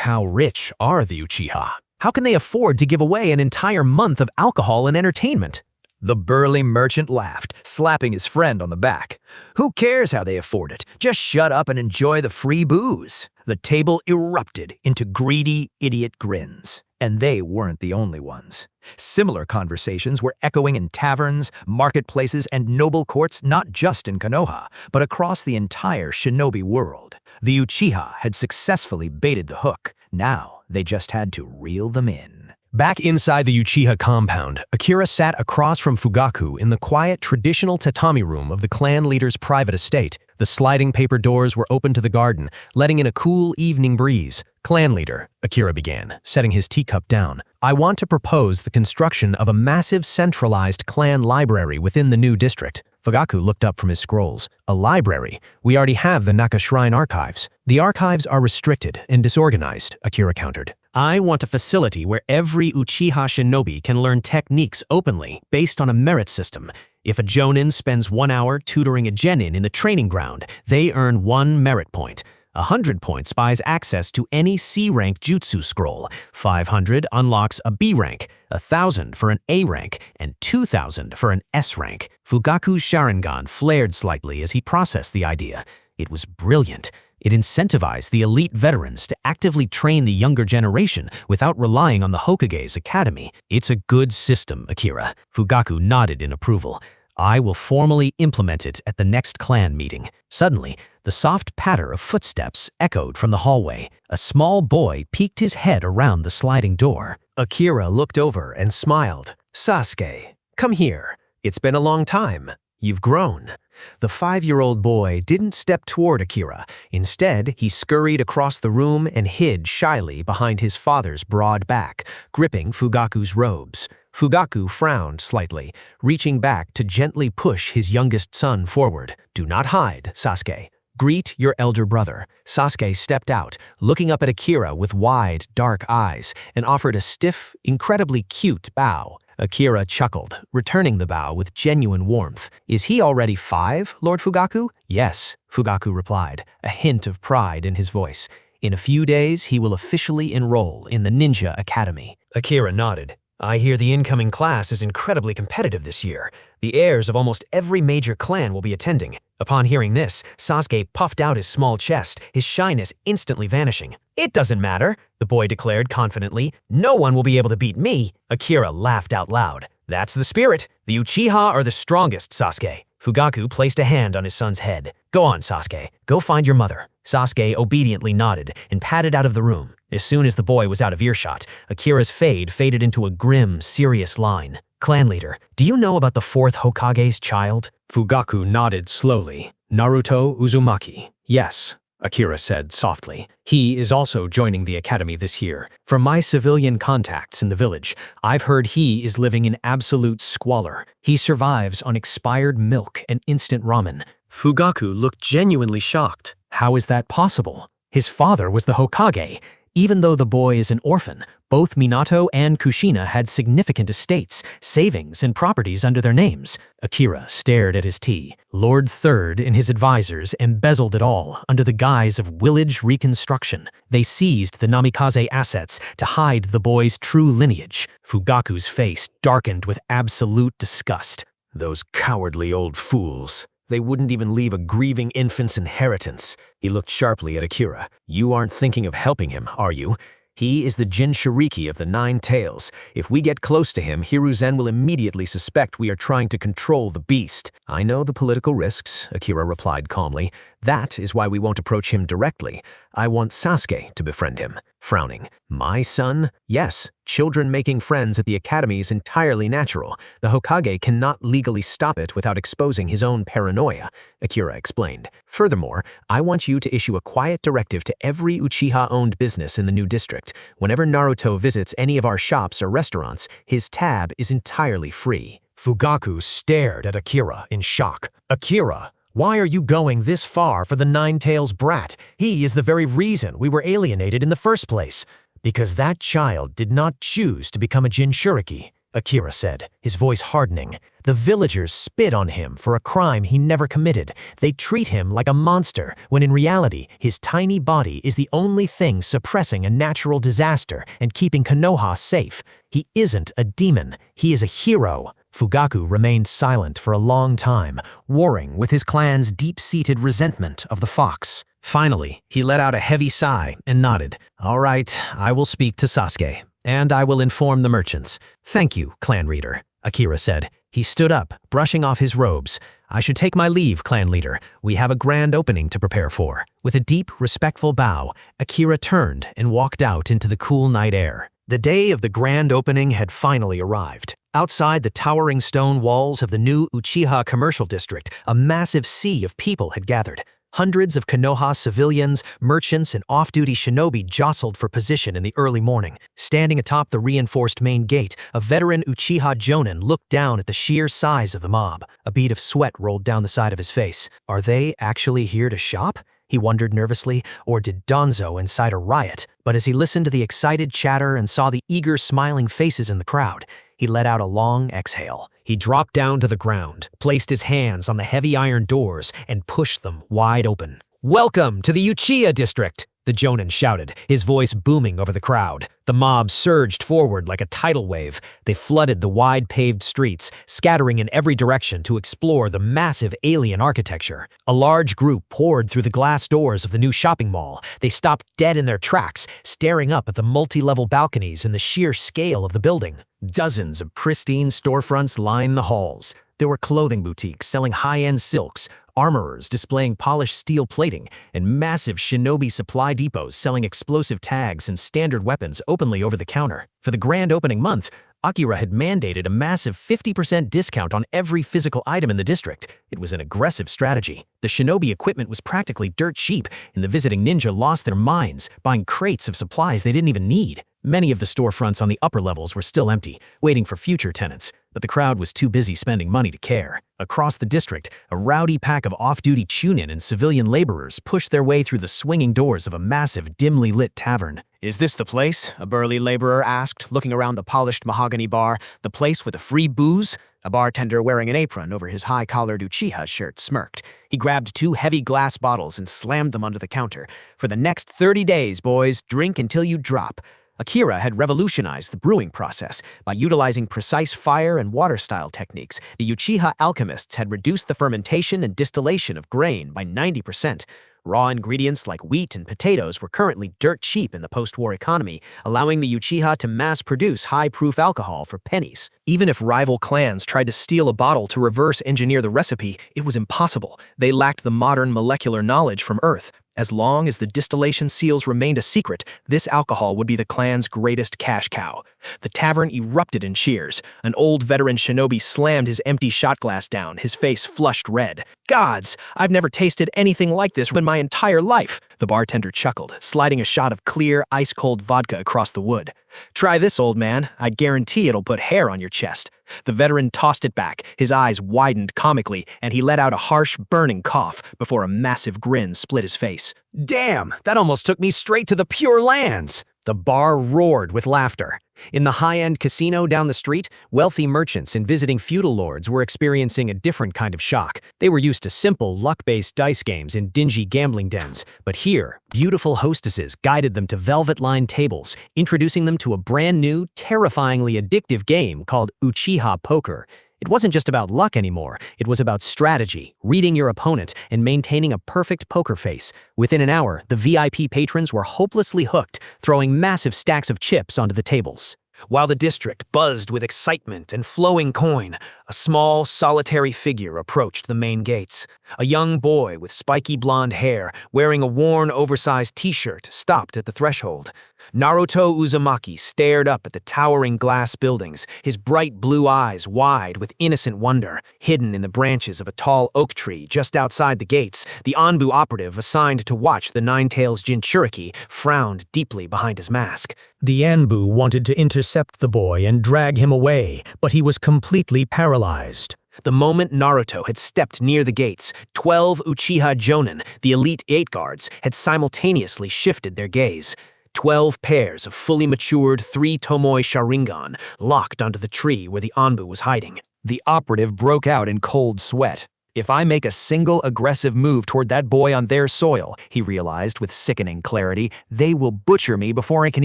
how rich are the Uchiha? How can they afford to give away an entire month of alcohol and entertainment? The burly merchant laughed, slapping his friend on the back. "Who cares how they afford it? Just shut up and enjoy the free booze." The table erupted into greedy, idiot grins. And they weren't the only ones. Similar conversations were echoing in taverns, marketplaces, and noble courts not just in Konoha, but across the entire shinobi world. The Uchiha had successfully baited the hook. Now they just had to reel them in. Back inside the Uchiha compound, Akira sat across from Fugaku in the quiet, traditional tatami room of the clan leader's private estate. The sliding paper doors were open to the garden, letting in a cool evening breeze. "Clan leader," Akira began, setting his teacup down, "I want to propose the construction of a massive centralized clan library within the new district." Fugaku looked up from his scrolls. "A library? We already have the Naka Shrine archives." "The archives are restricted and disorganized," Akira countered. "I want a facility where every Uchiha shinobi can learn techniques openly, based on a merit system. If a Jonin spends 1 hour tutoring a Genin in the training ground, they earn 1 merit point. 100 points buys access to any C-rank jutsu scroll, 500 unlocks a B rank, 1,000 for an A rank, and 2,000 for an S rank. Fugaku's Sharingan flared slightly as he processed the idea. It was brilliant. It incentivized the elite veterans to actively train the younger generation without relying on the Hokage's academy. It's a good system, Akira. Fugaku nodded in approval. I will formally implement it at the next clan meeting. Suddenly, the soft patter of footsteps echoed from the hallway. A small boy peeked his head around the sliding door. Akira looked over and smiled. Sasuke, come here. It's been a long time. You've grown. The 5-year-old boy didn't step toward Akira. Instead, he scurried across the room and hid shyly behind his father's broad back, gripping Fugaku's robes. Fugaku frowned slightly, reaching back to gently push his youngest son forward. Do not hide, Sasuke. Greet your elder brother. Sasuke stepped out, looking up at Akira with wide, dark eyes, and offered a stiff, incredibly cute bow. Akira chuckled, returning the bow with genuine warmth. Is he already 5, Lord Fugaku? Yes, Fugaku replied, a hint of pride in his voice. In a few days, he will officially enroll in the Ninja Academy. Akira nodded. I hear the incoming class is incredibly competitive this year. The heirs of almost every major clan will be attending. Upon hearing this, Sasuke puffed out his small chest, his shyness instantly vanishing. It doesn't matter, the boy declared confidently. No one will be able to beat me. Akira laughed out loud. That's the spirit. The Uchiha are the strongest, Sasuke. Fugaku placed a hand on his son's head. Go on, Sasuke. Go find your mother. Sasuke obediently nodded and padded out of the room. As soon as the boy was out of earshot, Akira's faded into a grim, serious line. Clan leader, do you know about the 4th Hokage's child? Fugaku nodded slowly. Naruto Uzumaki. Yes, Akira said softly. He is also joining the academy this year. From my civilian contacts in the village, I've heard he is living in absolute squalor. He survives on expired milk and instant ramen. Fugaku looked genuinely shocked. How is that possible? His father was the Hokage. Even though the boy is an orphan, both Minato and Kushina had significant estates, savings, and properties under their names. Akira stared at his tea. Lord Third and his advisors embezzled it all under the guise of village reconstruction. They seized the Namikaze assets to hide the boy's true lineage. Fugaku's face darkened with absolute disgust. Those cowardly old fools. They wouldn't even leave a grieving infant's inheritance. He looked sharply at Akira. You aren't thinking of helping him, are you? He is the Jinchuriki of the 9 Tails. If we get close to him, Hiruzen will immediately suspect we are trying to control the beast. I know the political risks, Akira replied calmly. That is why we won't approach him directly. I want Sasuke to befriend him. Frowning. My son? Yes, children making friends at the academy is entirely natural. The Hokage cannot legally stop it without exposing his own paranoia, Akira explained. Furthermore, I want you to issue a quiet directive to every Uchiha-owned business in the new district. Whenever Naruto visits any of our shops or restaurants, his tab is entirely free. Fugaku stared at Akira in shock. Akira, why are you going this far for the 9 Tails brat? He is the very reason we were alienated in the first place. Because that child did not choose to become a Jinchuriki, Akira said, his voice hardening. The villagers spit on him for a crime he never committed. They treat him like a monster, when in reality, his tiny body is the only thing suppressing a natural disaster and keeping Konoha safe. He isn't a demon, he is a hero. Fugaku remained silent for a long time, warring with his clan's deep-seated resentment of the fox. Finally, he let out a heavy sigh and nodded. All right, I will speak to Sasuke, and I will inform the merchants. Thank you, clan leader, Akira said. He stood up, brushing off his robes. I should take my leave, clan leader. We have a grand opening to prepare for. With a deep, respectful bow, Akira turned and walked out into the cool night air. The day of the grand opening had finally arrived. Outside the towering stone walls of the new Uchiha commercial district, a massive sea of people had gathered. Hundreds of Konoha civilians, merchants, and off-duty shinobi jostled for position in the early morning. Standing atop the reinforced main gate, a veteran Uchiha Jonin looked down at the sheer size of the mob. A bead of sweat rolled down the side of his face. Are they actually here to shop? He wondered nervously, or did Danzo incite a riot? But as he listened to the excited chatter and saw the eager, smiling faces in the crowd, he let out a long exhale. He dropped down to the ground, placed his hands on the heavy iron doors, and pushed them wide open. Welcome to the Uchiha district, the Jonin shouted, his voice booming over the crowd. The mob surged forward like a tidal wave. They flooded the wide paved streets, scattering in every direction to explore the massive alien architecture. A large group poured through the glass doors of the new shopping mall. They stopped dead in their tracks, staring up at the multi-level balconies and the sheer scale of the building. Dozens of pristine storefronts lined the halls. There were clothing boutiques selling high-end silks, armorers displaying polished steel plating, and massive shinobi supply depots selling explosive tags and standard weapons openly over the counter. For the grand opening month, Akira had mandated a massive 50% discount on every physical item in the district. It was an aggressive strategy. The shinobi equipment was practically dirt cheap, and the visiting ninja lost their minds, buying crates of supplies they didn't even need. Many of the storefronts on the upper levels were still empty, waiting for future tenants, but the crowd was too busy spending money to care. Across the district, a rowdy pack of off-duty chunin and civilian laborers pushed their way through the swinging doors of a massive, dimly lit tavern. "Is this the place?" a burly laborer asked, looking around the polished mahogany bar. "The place with the free booze?" A bartender wearing an apron over his high-collared Uchiha shirt smirked. He grabbed 2 heavy glass bottles and slammed them onto the counter. "For the next 30 days, boys, drink until you drop." Akira had revolutionized the brewing process. By utilizing precise fire and water-style techniques, the Uchiha alchemists had reduced the fermentation and distillation of grain by 90%. Raw ingredients like wheat and potatoes were currently dirt cheap in the post-war economy, allowing the Uchiha to mass-produce high-proof alcohol for pennies. Even if rival clans tried to steal a bottle to reverse-engineer the recipe, it was impossible. They lacked the modern molecular knowledge from Earth. As long as the distillation seals remained a secret, this alcohol would be the clan's greatest cash cow. The tavern erupted in cheers. An old veteran shinobi slammed his empty shot glass down, his face flushed red. "Gods, I've never tasted anything like this in my entire life," the bartender chuckled, sliding a shot of clear, ice-cold vodka across the wood. "Try this, old man. I'd guarantee it'll put hair on your chest." The veteran tossed it back, his eyes widened comically, and he let out a harsh, burning cough before a massive grin split his face. "Damn, that almost took me straight to the Pure Lands!" The bar roared with laughter. In the high-end casino down the street, wealthy merchants and visiting feudal lords were experiencing a different kind of shock. They were used to simple, luck-based dice games in dingy gambling dens, but here, beautiful hostesses guided them to velvet-lined tables, introducing them to a brand-new, terrifyingly addictive game called Uchiha Poker. It wasn't just about luck anymore, it was about strategy, reading your opponent, and maintaining a perfect poker face. Within an hour, the VIP patrons were hopelessly hooked, throwing massive stacks of chips onto the tables. While the district buzzed with excitement and flowing coin, a small, solitary figure approached the main gates. A young boy with spiky blonde hair, wearing a worn, oversized t-shirt, stopped at the threshold. Naruto Uzumaki stared up at the towering glass buildings, his bright blue eyes wide with innocent wonder. Hidden in the branches of a tall oak tree just outside the gates, the Anbu operative assigned to watch the Nine-Tails Jinchuriki frowned deeply behind his mask. The Anbu wanted to intercept the boy and drag him away, but he was completely paralyzed. The moment Naruto had stepped near the gates, 12 Uchiha Jonin, the elite 8 guards, had simultaneously shifted their gaze. 12 pairs of fully matured 3 Tomoe Sharingan locked onto the tree where the Anbu was hiding. The operative broke out in cold sweat. "If I make a single aggressive move toward that boy on their soil," he realized with sickening clarity, "they will butcher me before I can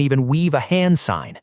even weave a hand sign."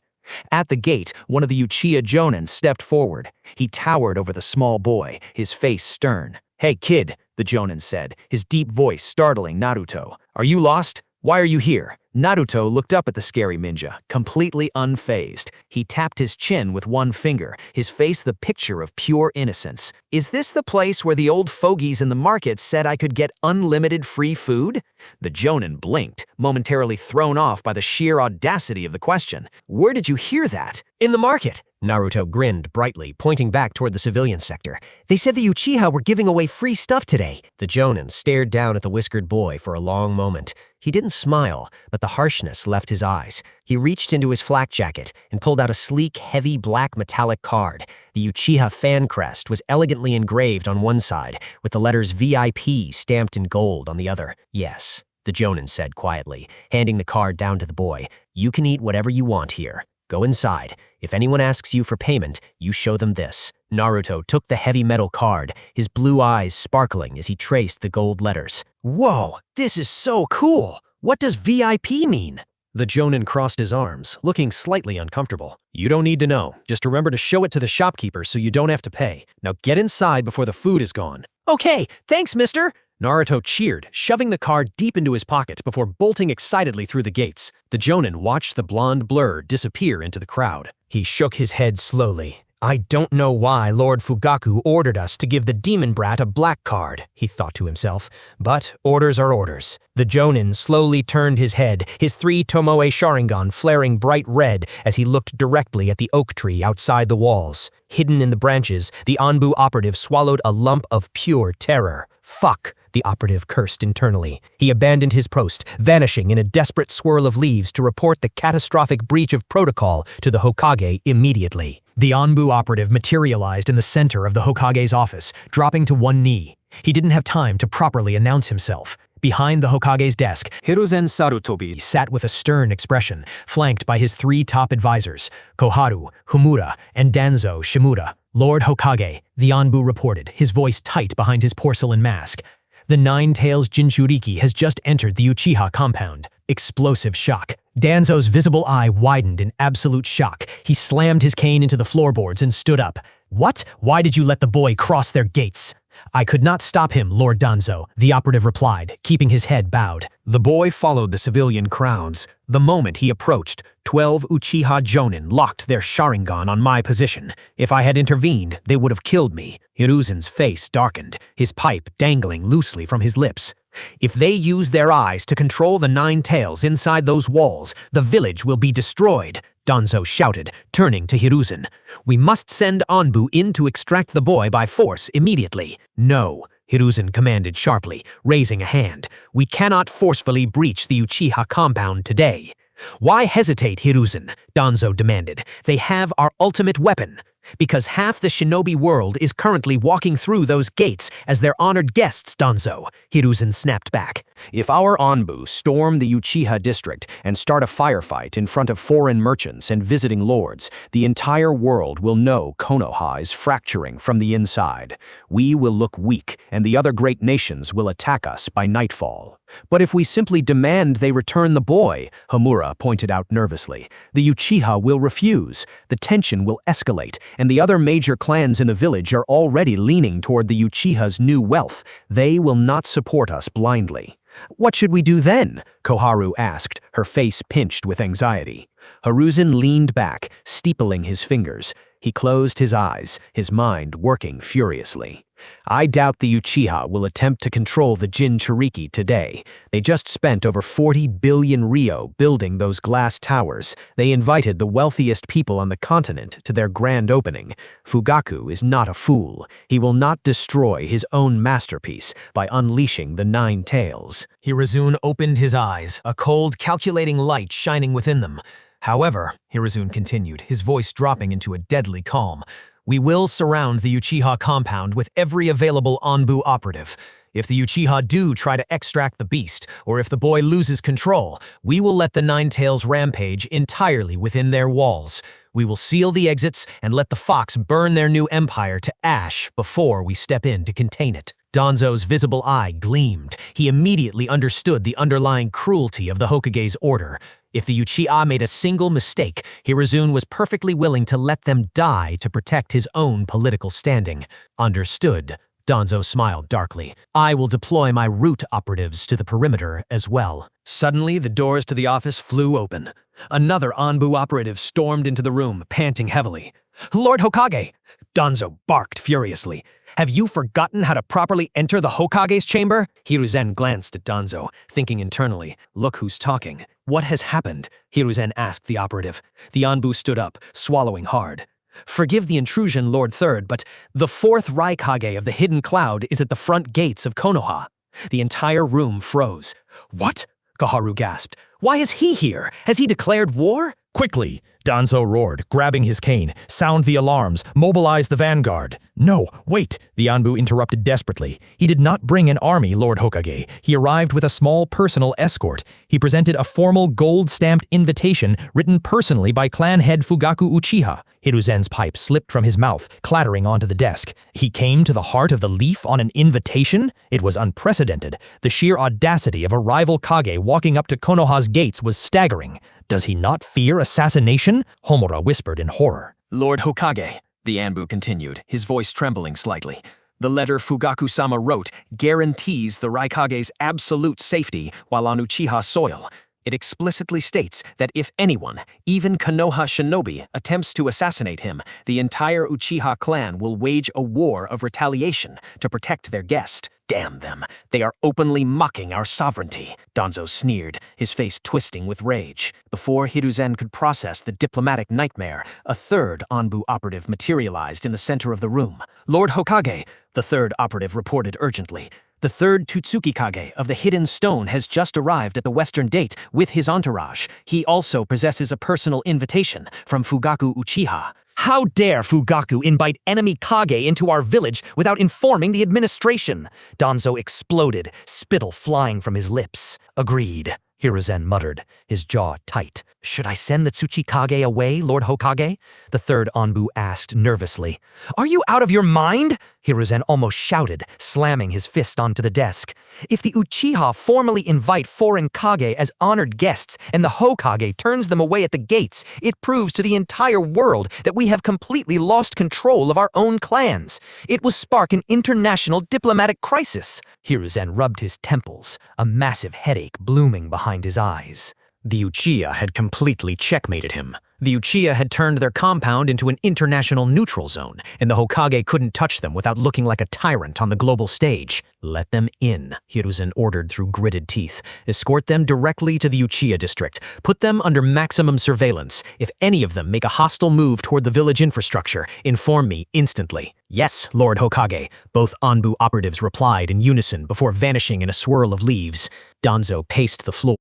At the gate, one of the Uchiha Jonin stepped forward. He towered over the small boy, his face stern. "Hey kid," the Jonin said, his deep voice startling Naruto. "Are you lost? Why are you here?" Naruto looked up at the scary ninja, completely unfazed. He tapped his chin with one finger, his face the picture of pure innocence. "Is this the place where the old fogies in the market said I could get unlimited free food?" The Jonin blinked, momentarily thrown off by the sheer audacity of the question. "Where did you hear that?" "In the market." Naruto grinned brightly, pointing back toward the civilian sector. "They said the Uchiha were giving away free stuff today." The Jonin stared down at the whiskered boy for a long moment. He didn't smile, but the harshness left his eyes. He reached into his flak jacket and pulled out a sleek, heavy black metallic card. The Uchiha fan crest was elegantly engraved on one side, with the letters VIP stamped in gold on the other. "Yes," the Jonin said quietly, handing the card down to the boy. "You can eat whatever you want here. Go inside. If anyone asks you for payment, you show them this." Naruto took the heavy metal card, his blue eyes sparkling as he traced the gold letters. Whoa, this is so cool! What does VIP mean? The Jonin crossed his arms, looking slightly uncomfortable. You don't need to know. Just remember to show it to the shopkeeper so you don't have to pay. Now get inside before the food is gone. Okay, thanks, mister! Naruto cheered, shoving the card deep into his pocket before bolting excitedly through the gates. The Jonin watched the blonde blur disappear into the crowd. He shook his head slowly. I don't know why Lord Fugaku ordered us to give the demon brat a black card, he thought to himself. But orders are orders. The Jonin slowly turned his head, his 3 Tomoe Sharingan flaring bright red as he looked directly at the oak tree outside the walls. Hidden in the branches, the Anbu operative swallowed a lump of pure terror. Fuck, the operative cursed internally. He abandoned his post, vanishing in a desperate swirl of leaves to report the catastrophic breach of protocol to the Hokage immediately. The Anbu operative materialized in the center of the Hokage's office, dropping to one knee. He didn't have time to properly announce himself. Behind the Hokage's desk, Hiruzen Sarutobi sat with a stern expression, flanked by his 3 top advisors, Koharu, Homura, and Danzo Shimura. Lord Hokage, the Anbu reported, his voice tight behind his porcelain mask. The Nine-Tails Jinchuriki has just entered the Uchiha compound. Explosive shock. Danzo's visible eye widened in absolute shock. He slammed his cane into the floorboards and stood up. What? Why did you let the boy cross their gates? I could not stop him, Lord Danzo, the operative replied, keeping his head bowed. The boy followed the civilian crowds. The moment he approached, 12 Uchiha Jonin locked their Sharingan on my position. If I had intervened, they would have killed me. Hiruzen's face darkened, his pipe dangling loosely from his lips. If they use their eyes to control the 9 tails inside those walls, the village will be destroyed, Danzo shouted, turning to Hiruzen. We must send Anbu in to extract the boy by force immediately. No, Hiruzen commanded sharply, raising a hand. We cannot forcefully breach the Uchiha compound today. Why hesitate, Hiruzen? Danzo demanded. They have our ultimate weapon. Because half the shinobi world is currently walking through those gates as their honored guests, Danzo, Hiruzen snapped back. If our Anbu storm the Uchiha district and start a firefight in front of foreign merchants and visiting lords, the entire world will know Konoha is fracturing from the inside. We will look weak, and the other great nations will attack us by nightfall. But if we simply demand they return the boy, Homura pointed out nervously, the Uchiha will refuse, the tension will escalate, and the other major clans in the village are already leaning toward the Uchiha's new wealth. They will not support us blindly. What should we do then? Koharu asked, her face pinched with anxiety. Hiruzen leaned back, steepling his fingers. He closed his eyes, his mind working furiously. I doubt the Uchiha will attempt to control the Jinchuriki today. They just spent over 40 billion ryo building those glass towers. They invited the wealthiest people on the continent to their grand opening. Fugaku is not a fool. He will not destroy his own masterpiece by unleashing the 9 tails. Hiruzen opened his eyes, a cold, calculating light shining within them. However, Hiruzen continued, his voice dropping into a deadly calm, we will surround the Uchiha compound with every available Anbu operative. If the Uchiha do try to extract the beast, or if the boy loses control, we will let the 9 tails rampage entirely within their walls. We will seal the exits and let the fox burn their new empire to ash before we step in to contain it. Danzo's visible eye gleamed. He immediately understood the underlying cruelty of the Hokage's order. If the Uchiha made a single mistake, Hiruzen was perfectly willing to let them die to protect his own political standing. Understood. Danzo smiled darkly. I will deploy my root operatives to the perimeter as well. Suddenly, the doors to the office flew open. Another Anbu operative stormed into the room, panting heavily. Lord Hokage! Danzo barked furiously. Have you forgotten how to properly enter the Hokage's chamber? Hiruzen glanced at Danzo, thinking internally, look who's talking. What has happened? Hiruzen asked the operative. The Anbu stood up, swallowing hard. Forgive the intrusion, Lord Third, but the 4th Raikage of the Hidden Cloud is at the front gates of Konoha. The entire room froze. What? Koharu gasped. Why is he here? Has he declared war? Quickly! Danzo roared, grabbing his cane. Sound the alarms. Mobilize the vanguard. No, wait! The Anbu interrupted desperately. He did not bring an army, Lord Hokage. He arrived with a small personal escort. He presented a formal gold-stamped invitation written personally by clan head Fugaku Uchiha. Hiruzen's pipe slipped from his mouth, clattering onto the desk. He came to the heart of the leaf on an invitation? It was unprecedented. The sheer audacity of a rival Kage walking up to Konoha's gates was staggering. Does he not fear assassination? Homura whispered in horror. Lord Hokage, the Anbu continued, his voice trembling slightly. The letter Fugaku-sama wrote guarantees the Raikage's absolute safety while on Uchiha soil. It explicitly states that if anyone, even Konoha shinobi, attempts to assassinate him, the entire Uchiha clan will wage a war of retaliation to protect their guest. Damn them, they are openly mocking our sovereignty, Danzo sneered, his face twisting with rage. Before Hiruzen could process the diplomatic nightmare, a third Anbu operative materialized in the center of the room. Lord Hokage, the third operative reported urgently. The third Tutsuki Kage of the Hidden Stone has just arrived at the Western Gate with his entourage. He also possesses a personal invitation from Fugaku Uchiha. How dare Fugaku invite enemy Kage into our village without informing the administration? Danzo exploded, spittle flying from his lips. Agreed, Hiruzen muttered, his jaw tight. Should I send the Tsuchikage away, Lord Hokage? The third Anbu asked nervously. Are you out of your mind? Hiruzen almost shouted, slamming his fist onto the desk. If the Uchiha formally invite foreign Kage as honored guests and the Hokage turns them away at the gates, it proves to the entire world that we have completely lost control of our own clans. It will spark an international diplomatic crisis. Hiruzen rubbed his temples, a massive headache blooming behind his eyes. The Uchiha had completely checkmated him. The Uchiha had turned their compound into an international neutral zone, and the Hokage couldn't touch them without looking like a tyrant on the global stage. Let them in, Hiruzen ordered through gritted teeth. Escort them directly to the Uchiha district. Put them under maximum surveillance. If any of them make a hostile move toward the village infrastructure, inform me instantly. Yes, Lord Hokage, both Anbu operatives replied in unison before vanishing in a swirl of leaves. Danzo paced the floor.